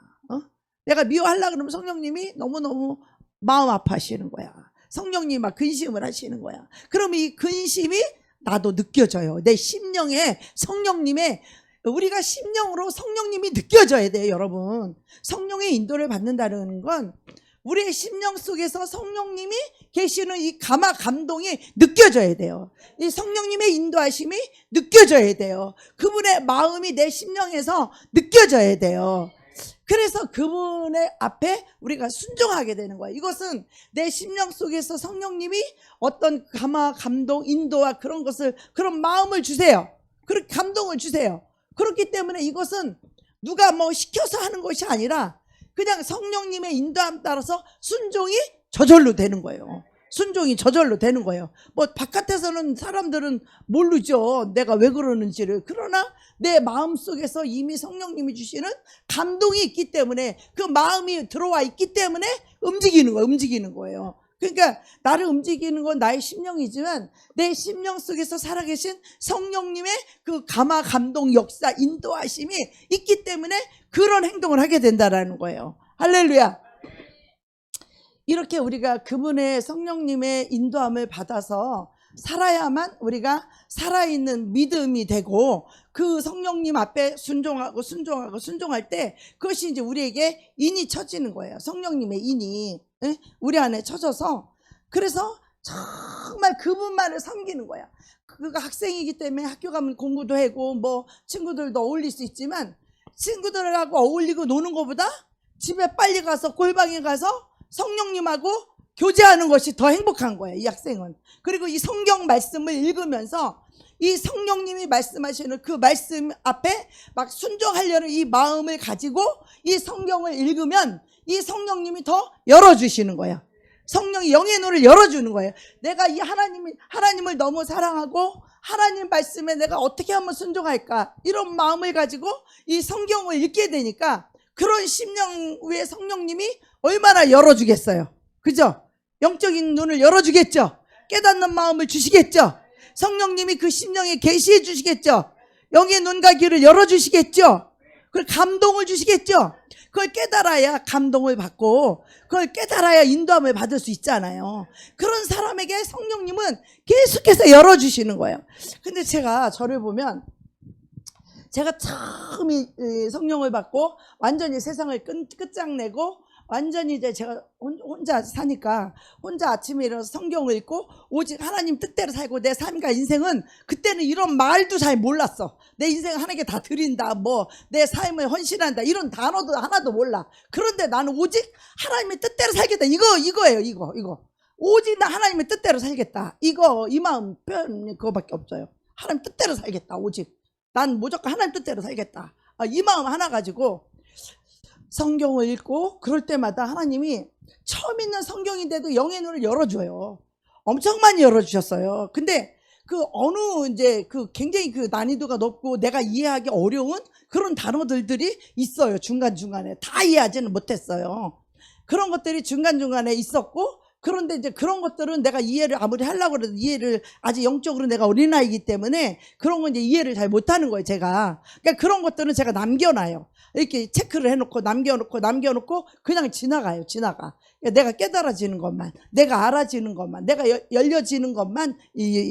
내가 미워하려고 그러면 성령님이 너무너무 마음 아파하시는 거야. 성령님이 막 근심을 하시는 거야. 그러면 이 근심이 나도 느껴져요. 내 심령에 성령님의, 우리가 심령으로 성령님이 느껴져야 돼요. 여러분, 성령의 인도를 받는다는 건 우리의 심령 속에서 성령님이 계시는 이 감동이 느껴져야 돼요. 이 성령님의 인도하심이 느껴져야 돼요. 그분의 마음이 내 심령에서 느껴져야 돼요. 그래서 그분의 앞에 우리가 순종하게 되는 거예요. 이것은 내 심령 속에서 성령님이 어떤 감동, 인도와 그런 것을, 그런 마음을 주세요. 그런 감동을 주세요. 그렇기 때문에 이것은 누가 뭐 시켜서 하는 것이 아니라 그냥 성령님의 인도함 따라서 순종이 저절로 되는 거예요. 순종이 저절로 되는 거예요. 뭐 바깥에서는 사람들은 모르죠. 내가 왜 그러는지를. 그러나 내 마음속에서 이미 성령님이 주시는 감동이 있기 때문에 그 마음이 들어와 있기 때문에 움직이는 거예요. 그러니까 나를 움직이는 건 나의 심령이지만 내 심령 속에서 살아계신 성령님의 그 감동, 역사, 인도하심이 있기 때문에 그런 행동을 하게 된다라는 거예요. 할렐루야. 이렇게 우리가 그분의 성령님의 인도함을 받아서 살아야만 우리가 살아있는 믿음이 되고 그 성령님 앞에 순종할 때 그것이 이제 우리에게 인이 쳐지는 거예요. 성령님의 인이 우리 안에 쳐져서 그래서 정말 그분만을 섬기는 거야. 그가 학생이기 때문에 학교 가면 공부도 하고 뭐 친구들도 어울릴 수 있지만 친구들하고 어울리고 노는 것보다 집에 빨리 가서 골방에 가서 성령님하고 교제하는 것이 더 행복한 거예요. 이 학생은. 그리고 이 성경 말씀을 읽으면서 이 성령님이 말씀하시는 그 말씀 앞에 막 순종하려는 이 마음을 가지고 이 성경을 읽으면 이 성령님이 더 열어주시는 거예요. 성령이 영의 눈을 열어주는 거예요. 내가 이 하나님을 너무 사랑하고 하나님 말씀에 내가 어떻게 하면 순종할까 이런 마음을 가지고 이 성경을 읽게 되니까 그런 심령 위에 성령님이 얼마나 열어주겠어요. 그죠? 영적인 눈을 열어주겠죠. 깨닫는 마음을 주시겠죠. 성령님이 그 심령에 계시해 주시겠죠. 영의 눈과 귀를 열어주시겠죠. 그걸 감동을 주시겠죠. 그걸 깨달아야 감동을 받고 그걸 깨달아야 인도함을 받을 수 있잖아요. 그런 사람에게 성령님은 계속해서 열어주시는 거예요. 근데 제가 저를 보면 제가 처음 성령을 받고 완전히 세상을 끝장내고 완전히 이제 제가 혼자 사니까 혼자 아침에 일어나서 성경을 읽고 오직 하나님 뜻대로 살고 내 삶과 인생은 그때는 이런 말도 잘 몰랐어. 내 인생 하나님께 다 드린다, 뭐 내 삶을 헌신한다 이런 단어도 하나도 몰라. 그런데 나는 오직 하나님의 뜻대로 살겠다. 이거예요. 이거 오직 나 하나님의 뜻대로 살겠다. 이 마음 표현 그거밖에 없어요. 하나님 뜻대로 살겠다. 오직 난 무조건 하나님 뜻대로 살겠다. 이 마음 하나 가지고 성경을 읽고 그럴 때마다 하나님이 처음 있는 성경인데도 영의 눈을 열어줘요. 엄청 많이 열어주셨어요. 근데 그 어느 이제 그 굉장히 그 난이도가 높고 내가 이해하기 어려운 그런 단어들이 있어요. 중간중간에 다 이해하지는 못했어요. 그런 것들이 중간중간에 있었고, 그런데 이제 그런 것들은 내가 이해를 아무리 하려고 해도 이해를 아직 영적으로 내가 어린아이기 때문에 그런 건 이제 이해를 잘 못하는 거예요, 제가. 그러니까 그런 것들은 제가 남겨놔요. 이렇게 체크를 해놓고 남겨놓고 그냥 지나가요, 지나가. 내가 깨달아지는 것만, 내가 알아지는 것만, 내가 열려지는 것만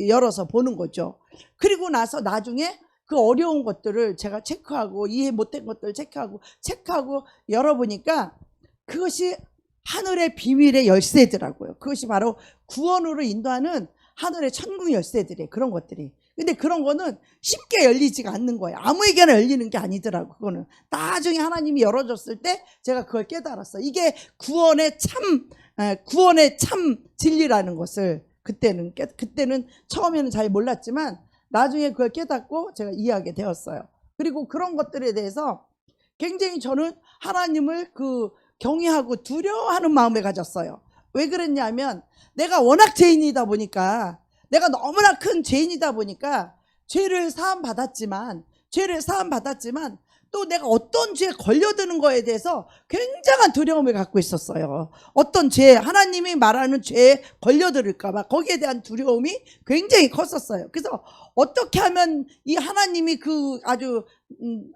열어서 보는 거죠. 그리고 나서 나중에 그 어려운 것들을 제가 체크하고 이해 못된 것들을 체크하고 열어보니까 그것이 하늘의 비밀의 열쇠더라고요. 그것이 바로 구원으로 인도하는 하늘의 천국 열쇠들이에요. 그런 것들이. 근데 그런 거는 쉽게 열리지가 않는 거예요. 아무에게나 열리는 게 아니더라고. 그거는 나중에 하나님이 열어줬을 때 제가 그걸 깨달았어요. 이게 구원의 참 진리라는 것을 그때는 처음에는 잘 몰랐지만 나중에 그걸 깨닫고 제가 이해하게 되었어요. 그리고 그런 것들에 대해서 굉장히 저는 하나님을 경외하고 두려워하는 마음을 가졌어요. 왜 그랬냐면 내가 워낙 죄인이다 보니까, 내가 너무나 큰 죄인이다 보니까 죄를 사함 받았지만 또 내가 어떤 죄에 걸려드는 거에 대해서 굉장한 두려움을 갖고 있었어요. 어떤 죄, 하나님이 말하는 죄에 걸려들을까 봐 거기에 대한 두려움이 굉장히 컸었어요. 그래서 어떻게 하면 이 하나님이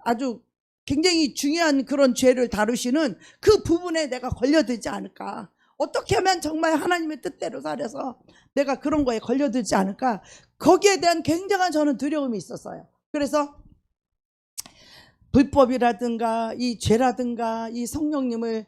아주 굉장히 중요한 그런 죄를 다루시는 그 부분에 내가 걸려들지 않을까, 어떻게 하면 정말 하나님의 뜻대로 살아서 내가 그런 거에 걸려들지 않을까, 거기에 대한 굉장한 저는 두려움이 있었어요. 그래서 불법이라든가 이 죄라든가 이 성령님을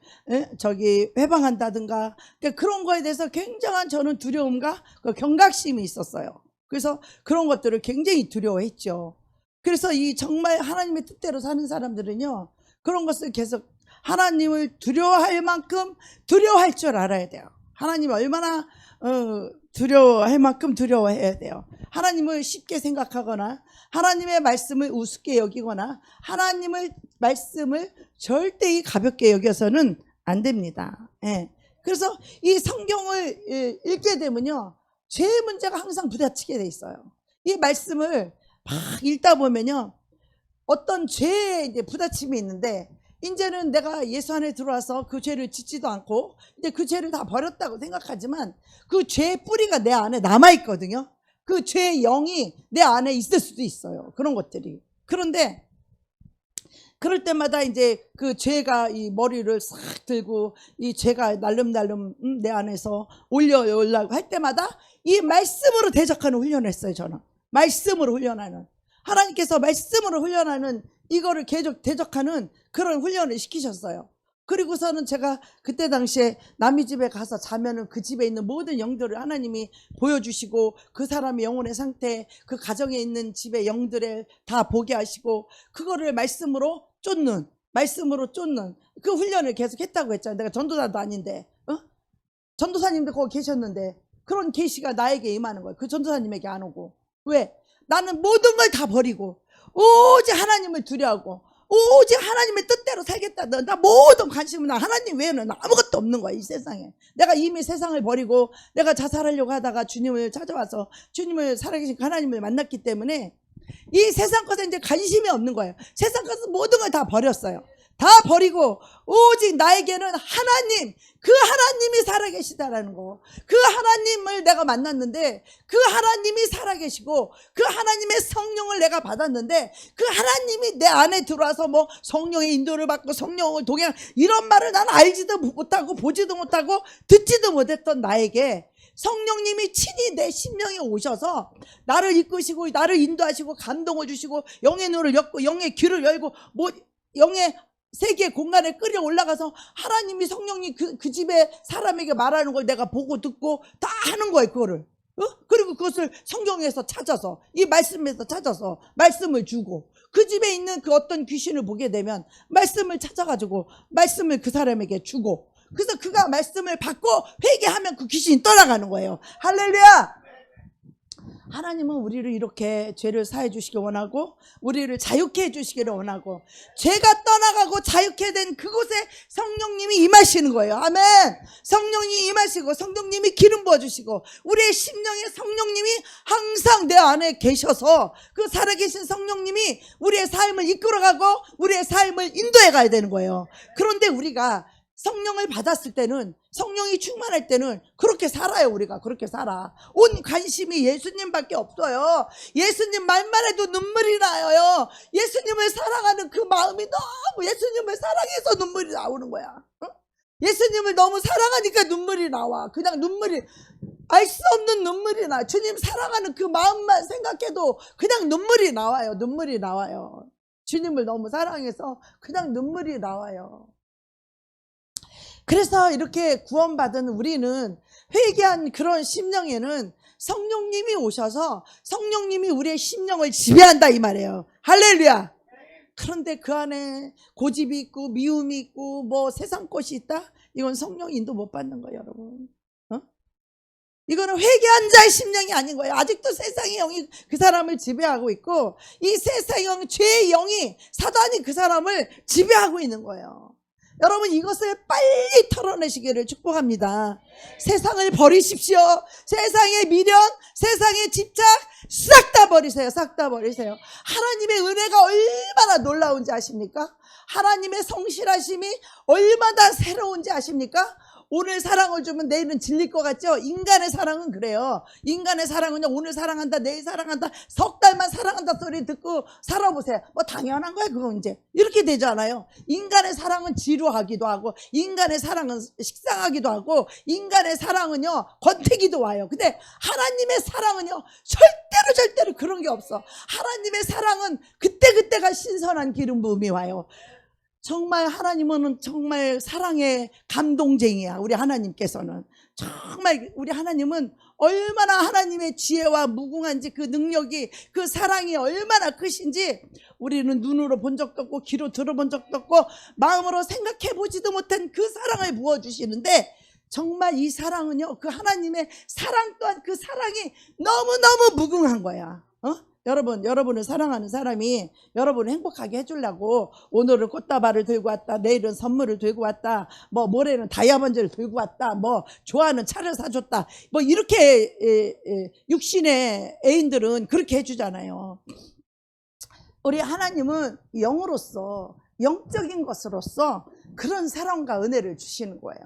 회방한다든가 그런 거에 대해서 굉장한 저는 두려움과 경각심이 있었어요. 그래서 그런 것들을 굉장히 두려워했죠. 그래서 이 정말 하나님의 뜻대로 사는 사람들은요, 그런 것을 계속 하나님을 두려워할 만큼 두려워할 줄 알아야 돼요. 하나님을 얼마나 두려워할 만큼 두려워해야 돼요. 하나님을 쉽게 생각하거나 하나님의 말씀을 우습게 여기거나 하나님의 말씀을 절대 가볍게 여겨서는 안 됩니다. 예. 그래서 이 성경을 읽게 되면요, 죄의 문제가 항상 부딪히게 돼 있어요. 이 말씀을 막 읽다 보면요, 어떤 죄에 이제 부딪힘이 있는데, 이제는 내가 예수 안에 들어와서 그 죄를 짓지도 않고 이제 그 죄를 다 버렸다고 생각하지만 그 죄의 뿌리가 내 안에 남아있거든요. 그 죄의 영이 내 안에 있을 수도 있어요. 그런 것들이. 그런데 그럴 때마다 이제 그 죄가 이 머리를 싹 들고 이 죄가 날름날름 내 안에서 올라오려고 할 때마다 이 말씀으로 대적하는 훈련을 했어요. 저는 말씀으로 훈련하는, 하나님께서 말씀으로 훈련하는 이거를 계속 대적하는 그런 훈련을 시키셨어요. 그리고서는 제가 그때 당시에 남의 집에 가서 자면은 그 집에 있는 모든 영들을 하나님이 보여주시고 그 사람의 영혼의 상태, 그 가정에 있는 집의 영들을 다 보게 하시고 그거를 말씀으로 쫓는 그 훈련을 계속 했다고 했잖아요. 내가 전도사도 아닌데, 전도사님도 거기 계셨는데 그런 계시가 나에게 임하는 거예요. 그 전도사님에게 안 오고. 왜? 나는 모든 걸 다 버리고 오직 하나님을 두려워하고 오직 하나님의 뜻대로 살겠다. 나 모든 관심은 나 하나님 외에는 아무것도 없는 거야, 이 세상에. 내가 이미 세상을 버리고 내가 자살하려고 하다가 주님을 찾아와서 주님을 살아계신 하나님을 만났기 때문에 이 세상 것에 이제 관심이 없는 거예요. 세상 것은 모든 걸 다 버렸어요. 다 버리고 오직 나에게는 하나님, 그 하나님이 살아계시다라는 거. 그 하나님을 내가 만났는데 그 하나님이 살아계시고 그 하나님의 성령을 내가 받았는데 그 하나님이 내 안에 들어와서 뭐 성령의 인도를 받고 성령을 동행, 이런 말을 나는 알지도 못하고 보지도 못하고 듣지도 못했던 나에게 성령님이 친히 내 심령에 오셔서 나를 이끄시고 나를 인도하시고 감동을 주시고 영의 눈을 열고 영의 귀를 열고 뭐 영의 세계 공간에 끌어 올라가서 하나님이 성령이 그 집에 사람에게 말하는 걸 내가 보고 듣고 다 하는 거예요. 그거를. 그리고 그것을 성경에서 찾아서 이 말씀에서 찾아서 말씀을 주고 그 집에 있는 그 어떤 귀신을 보게 되면 말씀을 찾아가지고 말씀을 그 사람에게 주고, 그래서 그가 말씀을 받고 회개하면 그 귀신이 떠나가는 거예요. 할렐루야. 하나님은 우리를 이렇게 죄를 사해 주시기 원하고 우리를 자유케 해 주시기를 원하고 죄가 떠나가고 자유케 된 그곳에 성령님이 임하시는 거예요. 아멘. 성령님이 임하시고 성령님이 기름 부어주시고 우리의 심령에 성령님이 항상 내 안에 계셔서 그 살아계신 성령님이 우리의 삶을 이끌어가고 우리의 삶을 인도해 가야 되는 거예요. 그런데 우리가 성령을 받았을 때는, 성령이 충만할 때는 그렇게 살아요. 우리가 그렇게 살아. 온 관심이 예수님밖에 없어요. 예수님 말만 해도 눈물이 나요. 예수님을 사랑하는 그 마음이 너무, 예수님을 사랑해서 눈물이 나오는 거야. 예수님을 너무 사랑하니까 눈물이 나와. 그냥 눈물이, 알 수 없는 눈물이 나. 주님 사랑하는 그 마음만 생각해도 그냥 눈물이 나와요. 눈물이 나와요. 주님을 너무 사랑해서 그냥 눈물이 나와요. 그래서 이렇게 구원받은 우리는, 회개한 그런 심령에는 성령님이 오셔서 성령님이 우리의 심령을 지배한다 이 말이에요. 할렐루야. 그런데 그 안에 고집이 있고 미움이 있고 뭐 세상 것이 있다? 이건 성령 인도 못 받는 거예요, 여러분. 이거는 회개한 자의 심령이 아닌 거예요. 아직도 세상의 영이 그 사람을 지배하고 있고, 이 세상의 영, 죄의 영이, 사단이 그 사람을 지배하고 있는 거예요. 여러분, 이것을 빨리 털어내시기를 축복합니다. 세상을 버리십시오. 세상의 미련, 세상의 집착 싹 다 버리세요. 싹 다 버리세요. 하나님의 은혜가 얼마나 놀라운지 아십니까? 하나님의 성실하심이 얼마나 새로운지 아십니까? 오늘 사랑을 주면 내일은 질릴 것 같죠? 인간의 사랑은 그래요. 인간의 사랑은요, 오늘 사랑한다, 내일 사랑한다, 석 달만 사랑한다 소리 듣고 살아보세요. 뭐 당연한 거야, 그건 이제. 이렇게 되잖아요. 인간의 사랑은 지루하기도 하고, 인간의 사랑은 식상하기도 하고, 인간의 사랑은요, 권태기도 와요. 근데 하나님의 사랑은요, 절대로 그런 게 없어. 하나님의 사랑은 그때그때가 신선한 기름 부음이 와요. 정말 하나님은 정말 사랑의 감동쟁이야. 우리 하나님께서는 정말, 우리 하나님은 얼마나 하나님의 지혜와 무궁한지, 그 능력이, 그 사랑이 얼마나 크신지 우리는 눈으로 본 적도 없고 귀로 들어본 적도 없고 마음으로 생각해 보지도 못한 그 사랑을 부어주시는데, 정말 이 사랑은요, 그 하나님의 사랑 또한 그 사랑이 너무너무 무궁한 거야. 여러분, 여러분을 사랑하는 사람이 여러분을 행복하게 해주려고 오늘은 꽃다발을 들고 왔다, 내일은 선물을 들고 왔다, 뭐 모레는 다이아몬드를 들고 왔다, 뭐 좋아하는 차를 사줬다, 뭐 이렇게 육신의 애인들은 그렇게 해주잖아요. 우리 하나님은 영으로서, 영적인 것으로서 그런 사랑과 은혜를 주시는 거예요.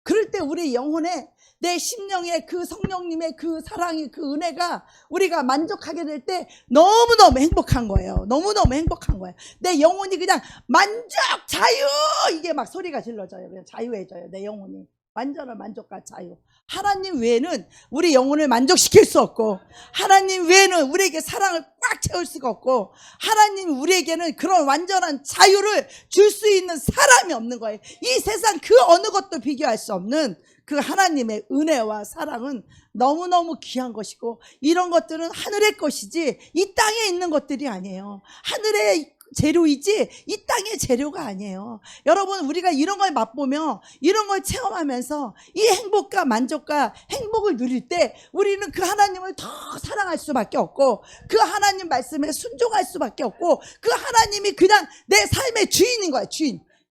그럴 때 우리 영혼에, 내 심령에 그 성령님의 그 사랑이, 그 은혜가 우리가 만족하게 될 때 너무너무 행복한 거예요. 너무너무 행복한 거예요. 내 영혼이 그냥 만족, 자유, 이게 막 소리가 질러져요. 그냥 자유해져요. 내 영혼이 완전한 만족과 자유. 하나님 외에는 우리 영혼을 만족시킬 수 없고, 하나님 외에는 우리에게 사랑을 꽉 채울 수가 없고, 하나님 우리에게는 그런 완전한 자유를 줄 수 있는 사람이 없는 거예요. 이 세상 그 어느 것도 비교할 수 없는 그 하나님의 은혜와 사랑은 너무너무 귀한 것이고, 이런 것들은 하늘의 것이지 이 땅에 있는 것들이 아니에요. 하늘의 재료이지 이 땅의 재료가 아니에요. 여러분, 우리가 이런 걸 맛보며 이런 걸 체험하면서 이 행복과 만족과 행복을 누릴 때 우리는 그 하나님을 더 사랑할 수밖에 없고, 그 하나님 말씀에 순종할 수밖에 없고, 그 하나님이 그냥 내 삶의 주인인 거야.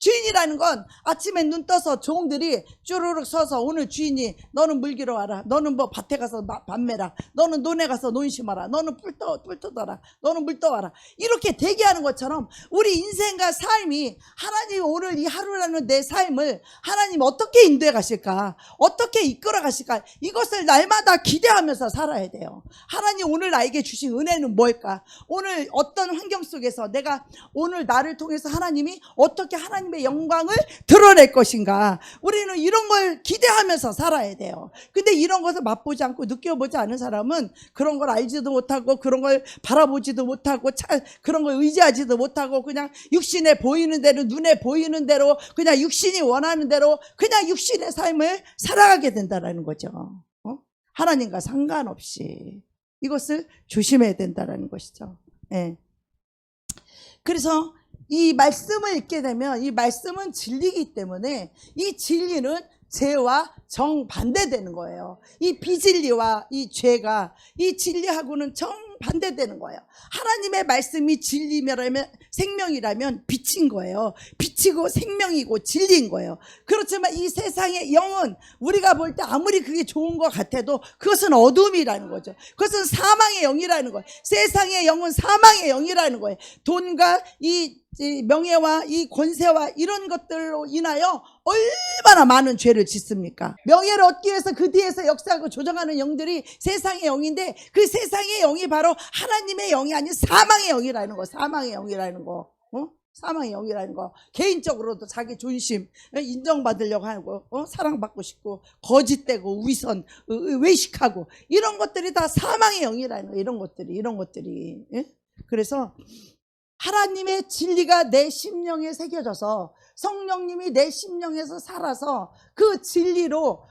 주인이라는 건 아침에 눈 떠서 종들이 쭈르륵 서서, 오늘 주인이 너는 물 기러 와라, 너는 뭐 밭에 가서 밥 매라, 너는 논에 가서 논 심어라, 너는 뿔 떠더라, 너는 물 떠와라, 이렇게 대기하는 것처럼 우리 인생과 삶이, 하나님이 오늘 이 하루라는 내 삶을 하나님 어떻게 인도해 가실까, 어떻게 이끌어 가실까, 이것을 날마다 기대하면서 살아야 돼요. 하나님 오늘 나에게 주신 은혜는 뭘까, 오늘 어떤 환경 속에서 내가 오늘 나를 통해서 하나님이 어떻게 하나님의 영광을 드러낼 것인가, 우리는 이런 걸 기대하면서 살아야 돼요. 근데 이런 것을 맛보지 않고 느껴보지 않은 사람은 그런 걸 알지도 못하고, 그런 걸 바라보지도 못하고, 그런 걸 의지하지도 못하고, 그냥 육신에 보이는 대로, 눈에 보이는 대로, 그냥 육신이 원하는 대로 그냥 육신의 삶을 살아가게 된다는 거죠. 하나님과 상관없이 이것을 조심해야 된다는 것이죠. 네. 그래서 이 말씀을 읽게 되면, 이 말씀은 진리이기 때문에 이 진리는 죄와 정반대되는 거예요. 이 비진리와 이 죄가 이 진리하고는 정반대되는 거예요. 하나님의 말씀이 진리라면 생명이라면 빛인 거예요. 빛이고 생명이고 진리인 거예요. 그렇지만 이 세상의 영은 우리가 볼 때 아무리 그게 좋은 것 같아도 그것은 어둠이라는 거죠. 그것은 사망의 영이라는 거예요. 세상의 영은 사망의 영이라는 거예요. 돈과 이 명예와 이 권세와 이런 것들로 인하여 얼마나 많은 죄를 짓습니까? 명예를 얻기 위해서 그 뒤에서 역사하고 조정하는 영들이 세상의 영인데 그 세상의 영이 바로 하나님의 영이 아닌 사망의 영이라는 거. 사망의 영이라는 거. 사망의 영이라는 거. 개인적으로도 자기 존심 인정받으려고 하고 사랑받고 싶고 거짓되고 위선 외식하고 이런 것들이 다 사망의 영이라는 거. 이런 것들이 예? 그래서 하나님의 진리가 내 심령에 새겨져서 성령님이 내 심령에서 살아서 그 진리로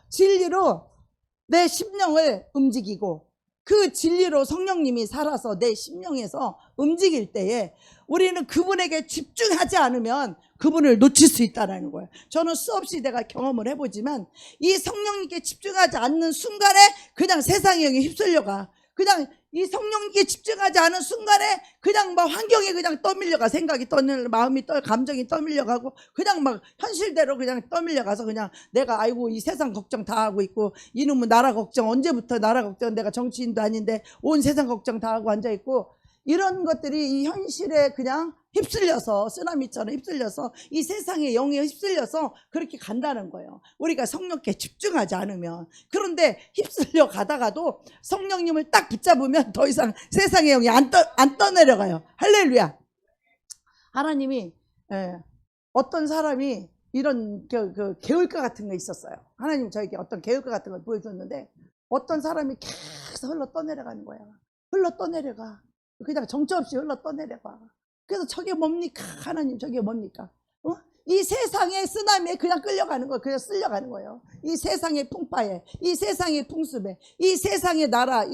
내 심령을 움직이고 그 진리로 성령님이 살아서 내 심령에서 움직일 때에 우리는 그분에게 집중하지 않으면 그분을 놓칠 수 있다는 거예요. 저는 수없이 내가 경험을 해보지만 이 성령님께 집중하지 않는 순간에 그냥 세상의 영이 휩쓸려가. 그냥 이 성령님께 집중하지 않은 순간에 그냥 막 환경에 그냥 떠밀려가. 생각이 떠밀려, 마음이 감정이 떠밀려가고 그냥 막 현실대로 그냥 떠밀려가서 그냥 내가 아이고 이 세상 걱정 다 하고 있고 이놈은 나라 걱정 언제부터 나라 걱정 내가 정치인도 아닌데 온 세상 걱정 다 하고 앉아있고 이런 것들이 이 현실에 그냥 휩쓸려서 쓰나미처럼 휩쓸려서 이 세상의 영에 휩쓸려서 그렇게 간다는 거예요. 우리가 성령께 집중하지 않으면. 그런데 휩쓸려 가다가도 성령님을 딱 붙잡으면 더 이상 세상의 영이 안 떠내려가요. 할렐루야. 하나님이 어떤 사람이 이런 그 개울가 같은 거 있었어요. 하나님 저에게 어떤 개울가 같은 걸 보여줬는데 어떤 사람이 계속 흘러 떠내려가는 거야. 흘러 떠내려가. 그냥 정처 없이 흘러 떠내려가. 그래서 저게 뭡니까? 하나님 저게 뭡니까? 이 세상의 쓰나미에 그냥 끌려가는 거예요. 그냥 쓸려가는 거예요. 이 세상의 풍파에, 이 세상의 풍습에, 이 세상의 나라,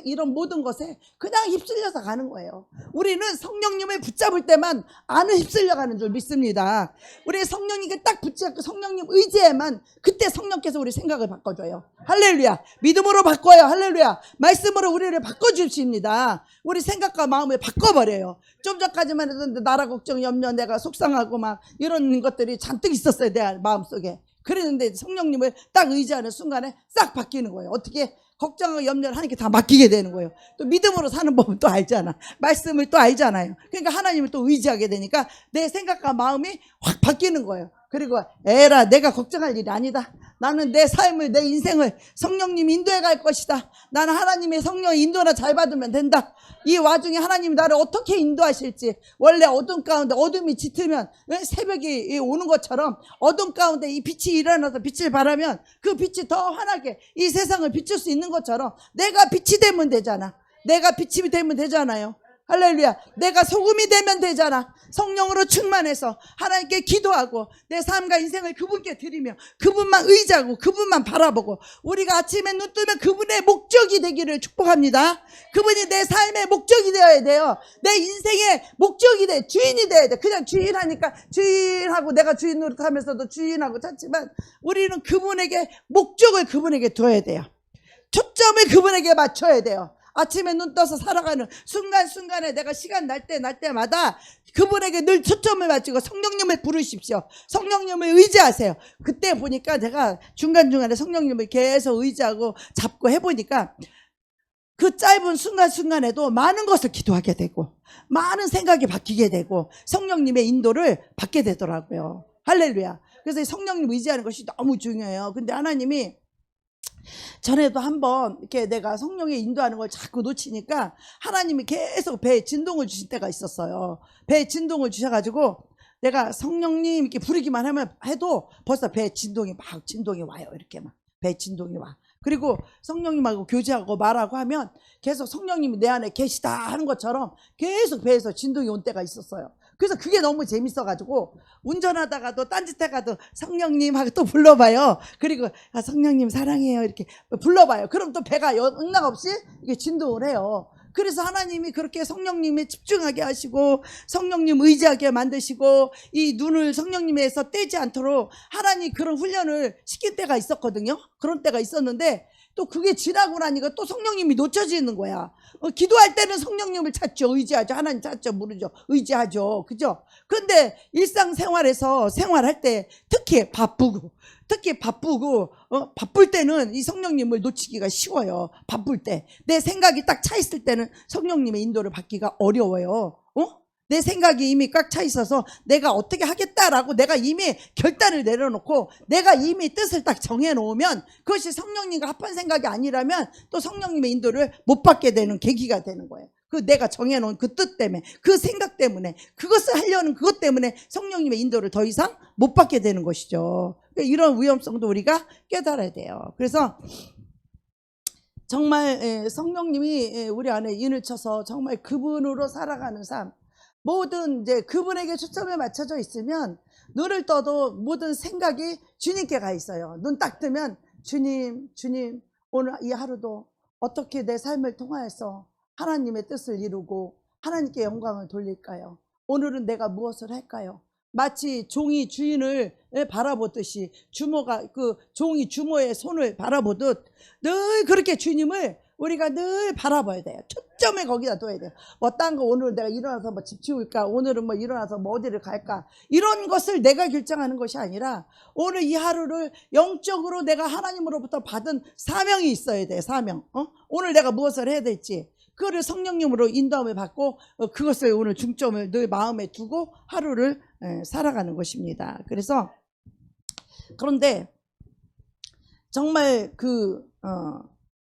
이런 모든 것에 그냥 휩쓸려서 가는 거예요. 우리는 성령님을 붙잡을 때만 안 휩쓸려가는 줄 믿습니다. 우리 성령님께 딱 붙잡고 성령님 의지에만 그때 성령께서 우리 생각을 바꿔줘요. 할렐루야. 믿음으로 바꿔요. 할렐루야. 말씀으로 우리를 바꿔주십니다. 우리 생각과 마음을 바꿔버려요. 좀 전까지만 해도 나라 걱정, 염려, 내가 속상하고 막 이런 것들이 잔뜩 있었어요. 내 마음속에. 그랬는데 성령님을 딱 의지하는 순간에 싹 바뀌는 거예요. 어떻게? 걱정하고 염려를 하나님께 다 맡기게 되는 거예요. 또 믿음으로 사는 법은 또 알잖아. 말씀을 또 알잖아요. 그러니까 하나님을 또 의지하게 되니까 내 생각과 마음이 확 바뀌는 거예요. 그리고 에라 내가 걱정할 일이 아니다. 나는 내 삶을 내 인생을 성령님이 인도해 갈 것이다. 나는 하나님의 성령의 인도나 잘 받으면 된다. 이 와중에 하나님이 나를 어떻게 인도하실지 원래 어둠 가운데 어둠이 짙으면 새벽이 오는 것처럼 어둠 가운데 이 빛이 일어나서 빛을 발하면 그 빛이 더 환하게 이 세상을 비출 수 있는 것처럼 내가 빛이 되면 되잖아. 내가 빛이 되면 되잖아요. 할렐루야. 내가 소금이 되면 되잖아. 성령으로 충만해서 하나님께 기도하고 내 삶과 인생을 그분께 드리며 그분만 의지하고 그분만 바라보고 우리가 아침에 눈 뜨면 그분의 목적이 되기를 축복합니다. 그분이 내 삶의 목적이 되어야 돼요. 내 인생의 목적이 돼. 주인이 돼야 돼. 그냥 주인하니까 주인하고 내가 주인 노릇하면서도 주인하고 찾지만 우리는 그분에게 목적을 그분에게 둬야 돼요. 초점을 그분에게 맞춰야 돼요. 아침에 눈 떠서 살아가는 순간순간에 내가 시간 날 때마다 그분에게 늘 초점을 맞추고 성령님을 부르십시오. 성령님을 의지하세요. 그때 보니까 제가 중간중간에 성령님을 계속 의지하고 잡고 해보니까 그 짧은 순간순간에도 많은 것을 기도하게 되고 많은 생각이 바뀌게 되고 성령님의 인도를 받게 되더라고요. 할렐루야. 그래서 성령님 의지하는 것이 너무 중요해요. 근데 하나님이 전에도 한번 이렇게 내가 성령의 인도하는 걸 자꾸 놓치니까 하나님이 계속 배에 진동을 주실 때가 있었어요. 배에 진동을 주셔가지고 내가 성령님 이렇게 부르기만 해도 벌써 배에 진동이 와요. 이렇게 막 배에 진동이 와. 그리고 성령님하고 교제하고 말하고 하면 계속 성령님이 내 안에 계시다 하는 것처럼 계속 배에서 진동이 온 때가 있었어요. 그래서 그게 너무 재밌어가지고 운전하다가도 딴짓해가도 성령님 하고 또 불러봐요. 그리고 성령님 사랑해요 이렇게 불러봐요. 그럼 또 배가 영락없이 이게 진동을 해요. 그래서 하나님이 그렇게 성령님에 집중하게 하시고 성령님 의지하게 만드시고 이 눈을 성령님에서 떼지 않도록 하나님 그런 훈련을 시킬 때가 있었거든요. 그런 때가 있었는데 또 그게 지나고 나니까 또 성령님이 놓쳐지는 거야. 기도할 때는 성령님을 찾죠. 의지하죠. 하나님 찾죠. 모르죠. 의지하죠. 그죠? 그런데 일상생활에서 생활할 때 특히 바쁘고 바쁠 때는 이 성령님을 놓치기가 쉬워요. 바쁠 때 내 생각이 딱 차 있을 때는 성령님의 인도를 받기가 어려워요. 내 생각이 이미 꽉 차 있어서 내가 어떻게 하겠다라고 내가 이미 결단을 내려놓고 내가 이미 뜻을 딱 정해놓으면 그것이 성령님과 합한 생각이 아니라면 또 성령님의 인도를 못 받게 되는 계기가 되는 거예요. 그 내가 정해놓은 그 뜻 때문에, 그 생각 때문에, 그것을 하려는 그것 때문에 성령님의 인도를 더 이상 못 받게 되는 것이죠. 이런 위험성도 우리가 깨달아야 돼요. 그래서 정말 성령님이 우리 안에 인을 쳐서 정말 그분으로 살아가는 삶, 모든 이제 그분에게 초점에 맞춰져 있으면 눈을 떠도 모든 생각이 주님께 가 있어요. 눈 딱 뜨면 주님 오늘 이 하루도 어떻게 내 삶을 통하여서 하나님의 뜻을 이루고 하나님께 영광을 돌릴까요? 오늘은 내가 무엇을 할까요? 마치 종이 주인을 바라보듯이 주모가 그 종이 주모의 손을 바라보듯 늘 그렇게 주님을 우리가 늘 바라봐야 돼요. 초점을 거기다 둬야 돼요. 뭐 딴 거 오늘 내가 일어나서 뭐 집 치울까? 오늘은 뭐 일어나서 뭐 어디를 갈까? 이런 것을 내가 결정하는 것이 아니라 오늘 이 하루를 영적으로 내가 하나님으로부터 받은 사명이 있어야 돼. 사명. 오늘 내가 무엇을 해야 될지. 그거를 성령님으로 인도함을 받고 그것을 오늘 중점을 늘 마음에 두고 하루를 살아가는 것입니다. 그래서 그런데 정말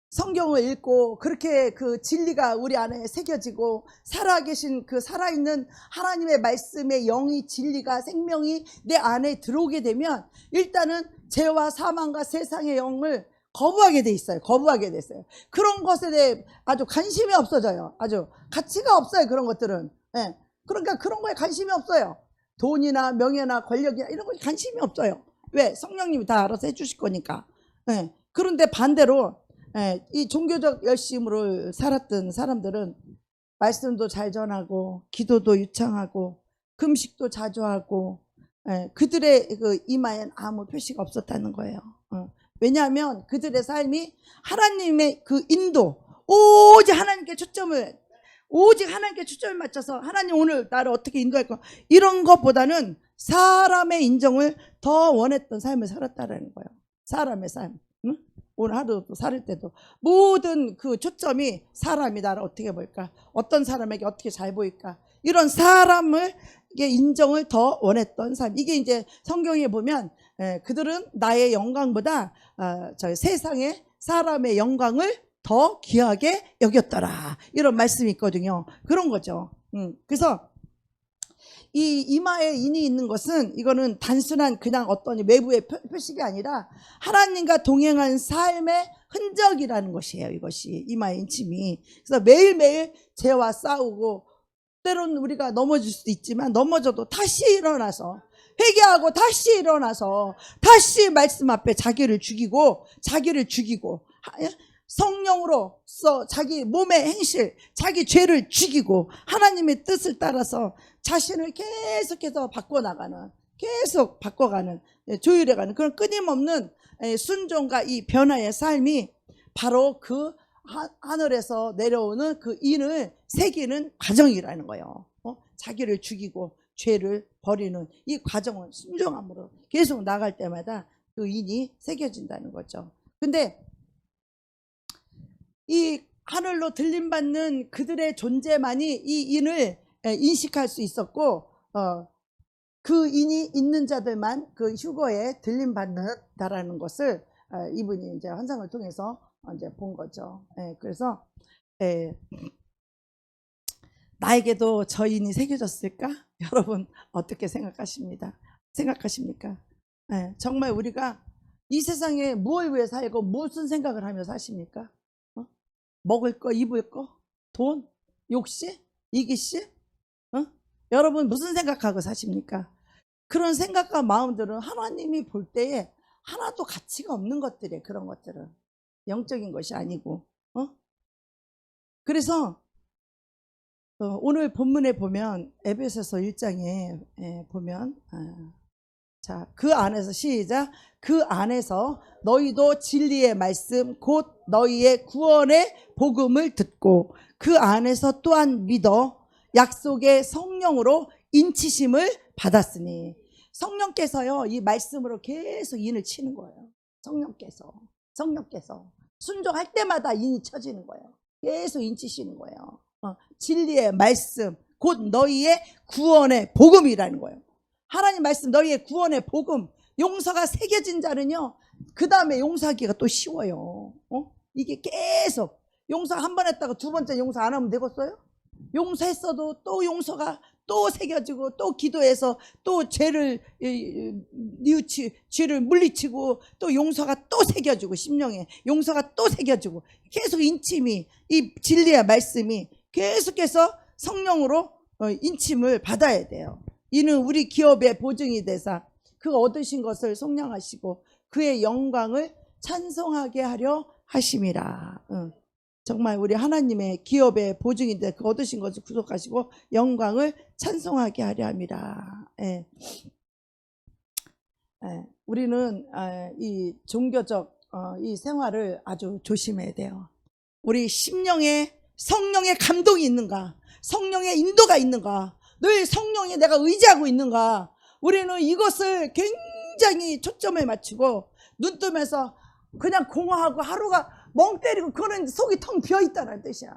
성경을 읽고 그렇게 그 진리가 우리 안에 새겨지고 살아계신 그 살아있는 하나님의 말씀의 영이 진리가 생명이 내 안에 들어오게 되면 일단은 죄와 사망과 세상의 영을 거부하게 돼 있어요. 거부하게 됐어요. 그런 것에 대해 아주 관심이 없어져요. 아주 가치가 없어요. 그런 것들은. 그러니까 그런 거에 관심이 없어요. 돈이나 명예나 권력이나 이런 거에 관심이 없어요. 왜? 성령님이 다 알아서 해주실 거니까. 그런데 반대로 이 종교적 열심으로 살았던 사람들은 말씀도 잘 전하고 기도도 유창하고 금식도 자주 하고 그들의 그 이마엔 아무 표시가 없었다는 거예요. 왜냐하면 그들의 삶이 하나님의 그 인도, 오직 하나님께 초점을 맞춰서 하나님 오늘 나를 어떻게 인도할 까 이런 것보다는 사람의 인정을 더 원했던 삶을 살았다라는 거예요. 사람의 삶. 오늘 하루도 살을 때도 모든 그 초점이 사람이 나를 어떻게 볼까, 어떤 사람에게 어떻게 잘 보일까, 이런 사람을 인정을 더 원했던 삶. 이게 이제 성경에 보면 그들은 나의 영광보다 저 세상의 사람의 영광을 더 귀하게 여겼더라, 이런 말씀이 있거든요. 그런 거죠. 그래서 이 이마에 인이 있는 것은 이거는 단순한 그냥 어떤 외부의 표식이 아니라 하나님과 동행한 삶의 흔적이라는 것이에요. 이것이 이마의 인침이. 그래서 매일매일 죄와 싸우고 때로는 우리가 넘어질 수도 있지만 넘어져도 다시 일어나서 회개하고 다시 일어나서 다시 말씀 앞에 자기를 죽이고 성령으로서 자기 몸의 행실, 자기 죄를 죽이고 하나님의 뜻을 따라서 자신을 계속해서 계속 바꿔가는, 조율해가는 그런 끊임없는 순종과 이 변화의 삶이 바로 그 하늘에서 내려오는 그 인을 새기는 과정이라는 거예요. 자기를 죽이고 죄를 버리는 이 과정을 순종함으로 계속 나갈 때마다 그 인이 새겨진다는 거죠. 근데 이 하늘로 들림받는 그들의 존재만이 이 인을 인식할 수 있었고, 그 인이 있는 자들만 그 휴거에 들림받는다라는 것을 이분이 이제 환상을 통해서 이제 본 거죠. 그래서 나에게도 저 인이 새겨졌을까? 여러분 어떻게 생각하십니까? 정말 우리가 이 세상에 무엇을 위해 살고 무슨 생각을 하며 사십니까? 먹을 거, 입을 거, 돈, 욕심, 이기심? 여러분 무슨 생각하고 사십니까? 그런 생각과 마음들은 하나님이 볼 때에 하나도 가치가 없는 것들이에요. 그런 것들은 영적인 것이 아니고. 그래서 오늘 본문에 보면 에베소서 1장에 보면 자, 그 안에서 시작. 그 안에서 너희도 진리의 말씀 곧 너희의 구원의 복음을 듣고 그 안에서 또한 믿어 약속의 성령으로 인치심을 받았으니. 성령께서요 이 말씀으로 계속 인을 치는 거예요. 성령께서 순종할 때마다 인이 쳐지는 거예요. 계속 인치시는 거예요. 진리의 말씀 곧 너희의 구원의 복음이라는 거예요. 하나님 말씀 너희의 구원의 복음. 용서가 새겨진 자는요 그 다음에 용서하기가 또 쉬워요. 이게 계속 용서 한 번 했다가 두 번째 용서 안 하면 되겠어요? 용서했어도 또 용서가 또 새겨지고 또 기도해서 또 죄를 죄를 물리치고 또 용서가 또 새겨지고 심령에 용서가 또 새겨지고 계속 인침이 이 진리의 말씀이 계속해서 성령으로 인침을 받아야 돼요. 이는 우리 기업의 보증이 되사 그 얻으신 것을 속량하시고 그의 영광을 찬송하게 하려 하심이라. 정말 우리 하나님의 기업의 보증인데 그 얻으신 것을 구속하시고 영광을 찬송하게 하려 함이라. 우리는 이 종교적 이 생활을 아주 조심해야 돼요. 우리 심령에 성령의 감동이 있는가, 성령의 인도가 있는가, 늘 성령에 내가 의지하고 있는가. 우리는 이것을 굉장히 초점을 맞추고 눈 뜨면서 그냥 공허하고 하루가 멍 때리고 그런 속이 텅 비어있다는 뜻이야.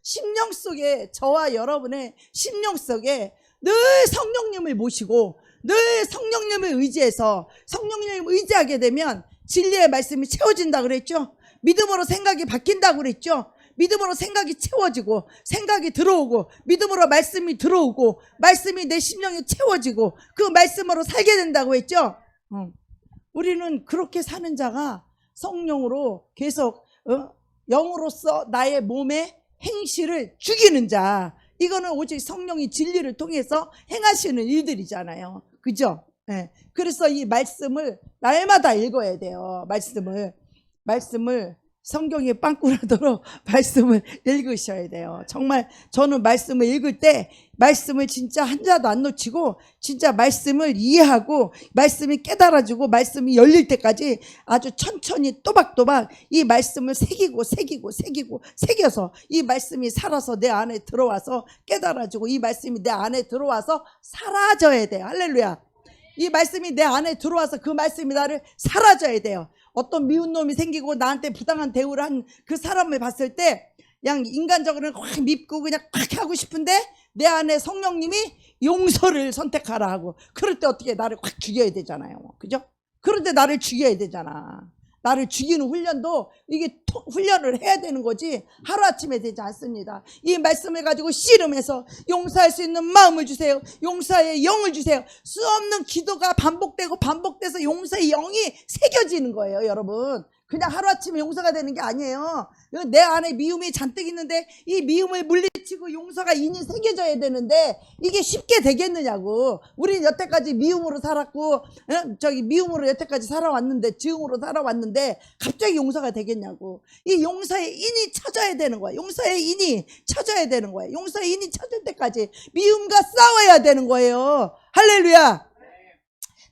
심령 속에, 저와 여러분의 심령 속에 늘 성령님을 모시고 늘 성령님을 의지해서 성령님을 의지하게 되면 진리의 말씀이 채워진다 그랬죠. 믿음으로 생각이 바뀐다고 그랬죠. 믿음으로 생각이 채워지고 생각이 들어오고 믿음으로 말씀이 들어오고 말씀이 내 심령에 채워지고 그 말씀으로 살게 된다고 했죠. 우리는 그렇게 사는 자가 성령으로 계속 영으로서 나의 몸의 행실을 죽이는 자. 이거는 오직 성령이 진리를 통해서 행하시는 일들이잖아요. 그죠? 네. 그래서 이 말씀을 날마다 읽어야 돼요. 말씀을 성경에 빵꾸나도록 말씀을 읽으셔야 돼요. 정말 저는 말씀을 읽을 때 말씀을 진짜 한자도 안 놓치고 진짜 말씀을 이해하고 말씀이 깨달아지고 말씀이 열릴 때까지 아주 천천히 또박또박 이 말씀을 새겨서 이 말씀이 살아서 내 안에 들어와서 깨달아지고 이 말씀이 내 안에 들어와서 사라져야 돼요. 할렐루야. 이 말씀이 내 안에 들어와서 그 말씀이 나를 사라져야 돼요. 어떤 미운 놈이 생기고 나한테 부당한 대우를 한 그 사람을 봤을 때 그냥 인간적으로는 확 밉고 그냥 확 하고 싶은데 내 안에 성령님이 용서를 선택하라 하고 그럴 때 어떻게 나를 확 죽여야 되잖아요. 그죠? 그럴 때 나를 죽여야 되잖아. 나를 죽이는 훈련도 이게 훈련을 해야 되는 거지 하루아침에 되지 않습니다. 이 말씀을 가지고 씨름해서 용서할 수 있는 마음을 주세요. 용서의 영을 주세요. 수없는 기도가 반복돼서 용서의 영이 새겨지는 거예요. 여러분, 그냥 하루아침에 용서가 되는 게 아니에요. 내 안에 미움이 잔뜩 있는데 이 미움을 물리치고 용서가 인이 새겨져야 되는데 이게 쉽게 되겠느냐고. 우리는 여태까지 미움으로 살았고 미움으로 여태까지 살아왔는데 증오로 살아왔는데 갑자기 용서가 되겠냐고. 이 용서의 인이 쳐져야 되는 거야. 용서의 인이 쳐져야 되는 거야. 용서의 인이 쳐질 때까지 미움과 싸워야 되는 거예요. 할렐루야.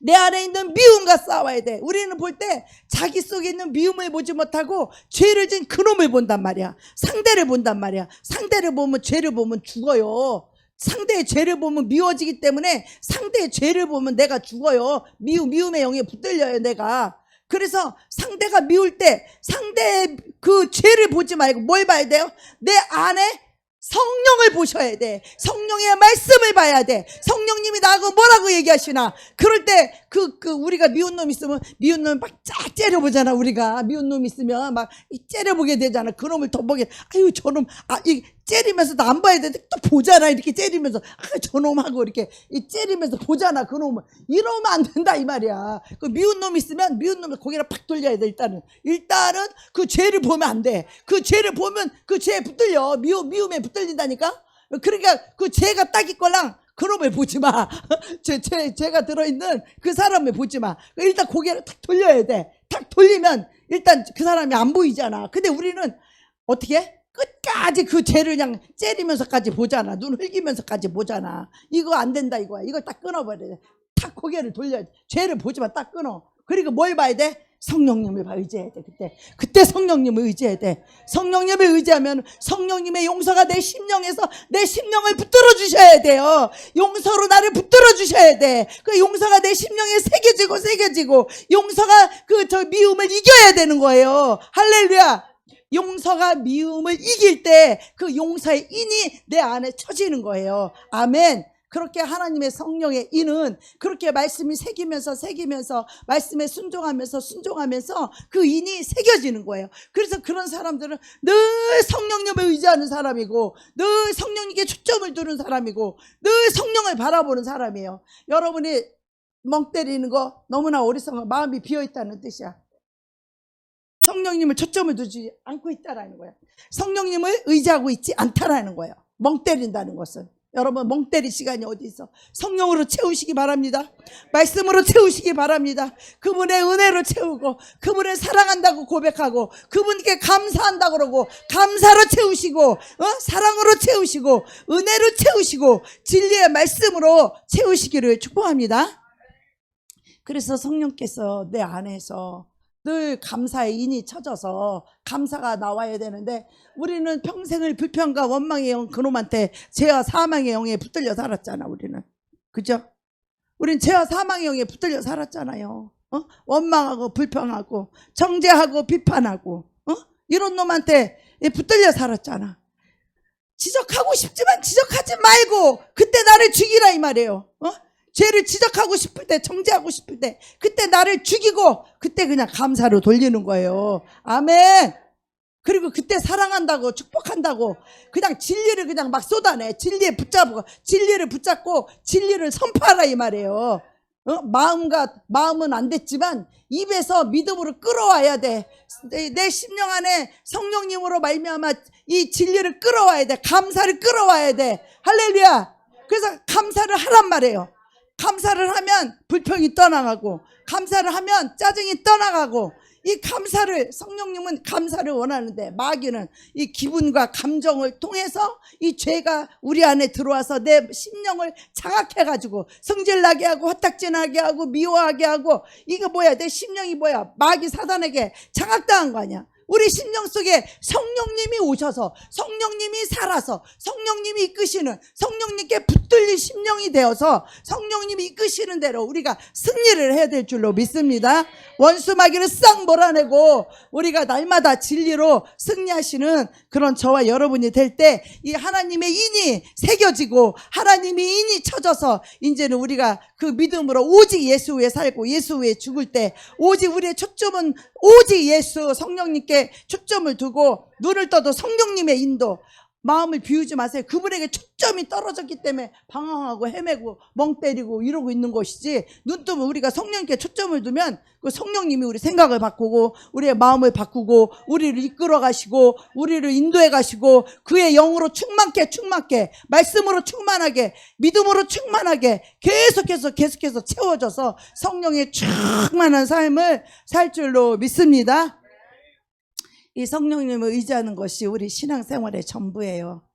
내 안에 있는 미움과 싸워야 돼. 우리는 볼 때 자기 속에 있는 미움을 보지 못하고 죄를 진 그놈을 본단 말이야. 상대를 본단 말이야. 상대를 보면 죄를 보면 죽어요. 상대의 죄를 보면 미워지기 때문에 상대의 죄를 보면 내가 죽어요. 미움의 영에 붙들려요 내가. 그래서 상대가 미울 때 상대의 그 죄를 보지 말고 뭘 봐야 돼요? 내 안에 성령을 보셔야 돼. 성령의 말씀을 봐야 돼. 성령님이 나하고 뭐라고 얘기하시나. 그럴 때 우리가 미운 놈 있으면 미운 놈 막 쫙 째려보잖아. 우리가 미운 놈 있으면 막 째려보게 되잖아. 그놈을 더 보게. 아유 저놈 이 째리면서도 안 봐야 되는데 또 보잖아. 이렇게 째리면서 저놈하고 이렇게 째리면서 보잖아. 그놈을 이러면 안 된다 이 말이야. 그 미운 놈 있으면 미운 놈을 고개를 팍 돌려야 돼. 일단은 그 죄를 보면 안 돼. 그 죄를 보면 그 죄에 붙들려. 미움에 붙들린다니까. 그러니까 그 죄가 딱 있걸랑 그놈을 보지 마. 죄가 들어있는 그 사람을 보지 마. 일단 고개를 탁 돌려야 돼. 탁 돌리면 일단 그 사람이 안 보이잖아. 근데 우리는 어떻게? 끝까지 그 죄를 그냥 째리면서까지 보잖아. 눈 흘기면서까지 보잖아. 이거 안 된다 이거야. 이걸 딱 끊어버려야 돼. 딱 고개를 돌려. 죄를 보지만 딱 끊어. 그리고 뭘 봐야 돼? 성령님을 의지해야 돼. 그때 성령님을 의지해야 돼. 성령님을 의지하면 성령님의 용서가 내 심령에서 내 심령을 붙들어 주셔야 돼요. 용서로 나를 붙들어 주셔야 돼. 그 용서가 내 심령에 새겨지고 용서가 저 미움을 이겨야 되는 거예요. 할렐루야. 용서가 미움을 이길 때 그 용서의 인이 내 안에 쳐지는 거예요. 아멘. 그렇게 하나님의 성령의 인은 그렇게 말씀이 새기면서 말씀에 순종하면서 그 인이 새겨지는 거예요. 그래서 그런 사람들은 늘 성령님을 의지하는 사람이고 늘 성령님께 초점을 두는 사람이고 늘 성령을 바라보는 사람이에요. 여러분이 멍 때리는 거 너무나 어리석어. 마음이 비어있다는 뜻이야. 성령님을 초점을 두지 않고 있다라는 거야. 성령님을 의지하고 있지 않다라는 거예요. 멍 때린다는 것은. 여러분 멍 때릴 시간이 어디 있어. 성령으로 채우시기 바랍니다. 말씀으로 채우시기 바랍니다. 그분의 은혜로 채우고 그분을 사랑한다고 고백하고 그분께 감사한다고 그러고 감사로 채우시고 사랑으로 채우시고 은혜로 채우시고 진리의 말씀으로 채우시기를 축복합니다. 그래서 성령께서 내 안에서 늘 감사의 인이 쳐져서 감사가 나와야 되는데 우리는 평생을 불평과 원망의 영 그놈한테 죄와 사망의 영에 붙들려 살았잖아. 우리는 그죠? 우린 죄와 사망의 영에 붙들려 살았잖아요. 원망하고 불평하고 정죄하고 비판하고 이런 놈한테 붙들려 살았잖아. 지적하고 싶지만 지적하지 말고 그때 나를 죽이라 이 말이에요. 죄를 지적하고 싶을 때 정죄하고 싶을 때 그때 나를 죽이고 그때 그냥 감사로 돌리는 거예요. 아멘. 그리고 그때 사랑한다고 축복한다고 그냥 진리를 그냥 막 쏟아내. 진리를 붙잡고 진리를 선포하라 이 말이에요. 마음은 안 됐지만 입에서 믿음으로 끌어와야 돼. 내 심령 안에 성령님으로 말미암아 이 진리를 끌어와야 돼. 감사를 끌어와야 돼. 할렐루야. 그래서 감사를 하란 말이에요. 감사를 하면 불평이 떠나가고 감사를 하면 짜증이 떠나가고 이 감사를 성령님은 감사를 원하는데 마귀는 이 기분과 감정을 통해서 이 죄가 우리 안에 들어와서 내 심령을 장악해가지고 성질나게 하고 화딱지나게 하고 미워하게 하고 이거 뭐야 내 심령이 뭐야 마귀 사단에게 장악당한 거 아니야. 우리 심령 속에 성령님이 오셔서 성령님이 살아서 성령님이 이끄시는 성령님께 붙들린 심령이 되어서 성령님이 이끄시는 대로 우리가 승리를 해야 될 줄로 믿습니다. 원수 마귀를 싹 몰아내고 우리가 날마다 진리로 승리하시는 그런 저와 여러분이 될 때 이 하나님의 인이 새겨지고 하나님의 인이 쳐져서 이제는 우리가 그 믿음으로 오직 예수 위에 살고 예수 위에 죽을 때 오직 우리의 초점은 오직 예수 성령님께 초점을 두고 눈을 떠도 성령님의 인도 마음을 비우지 마세요. 그분에게 초점이 떨어졌기 때문에 방황하고 헤매고 멍 때리고 이러고 있는 것이지 눈 뜨면 우리가 성령님께 초점을 두면 그 성령님이 우리 생각을 바꾸고 우리의 마음을 바꾸고 우리를 이끌어 가시고 우리를 인도해 가시고 그의 영으로 충만케 말씀으로 충만하게 믿음으로 충만하게 계속해서 채워져서 성령의 충만한 삶을 살 줄로 믿습니다. 이 성령님을 의지하는 것이 우리 신앙생활의 전부예요.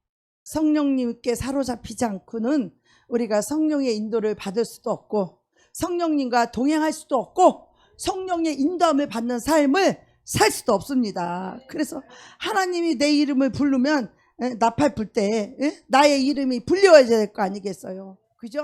성령님께 사로잡히지 않고는 우리가 성령의 인도를 받을 수도 없고 성령님과 동행할 수도 없고 성령의 인도함을 받는 삶을 살 수도 없습니다. 그래서 하나님이 내 이름을 부르면 나팔 불 때 나의 이름이 불려야 될 거 아니겠어요? 그죠?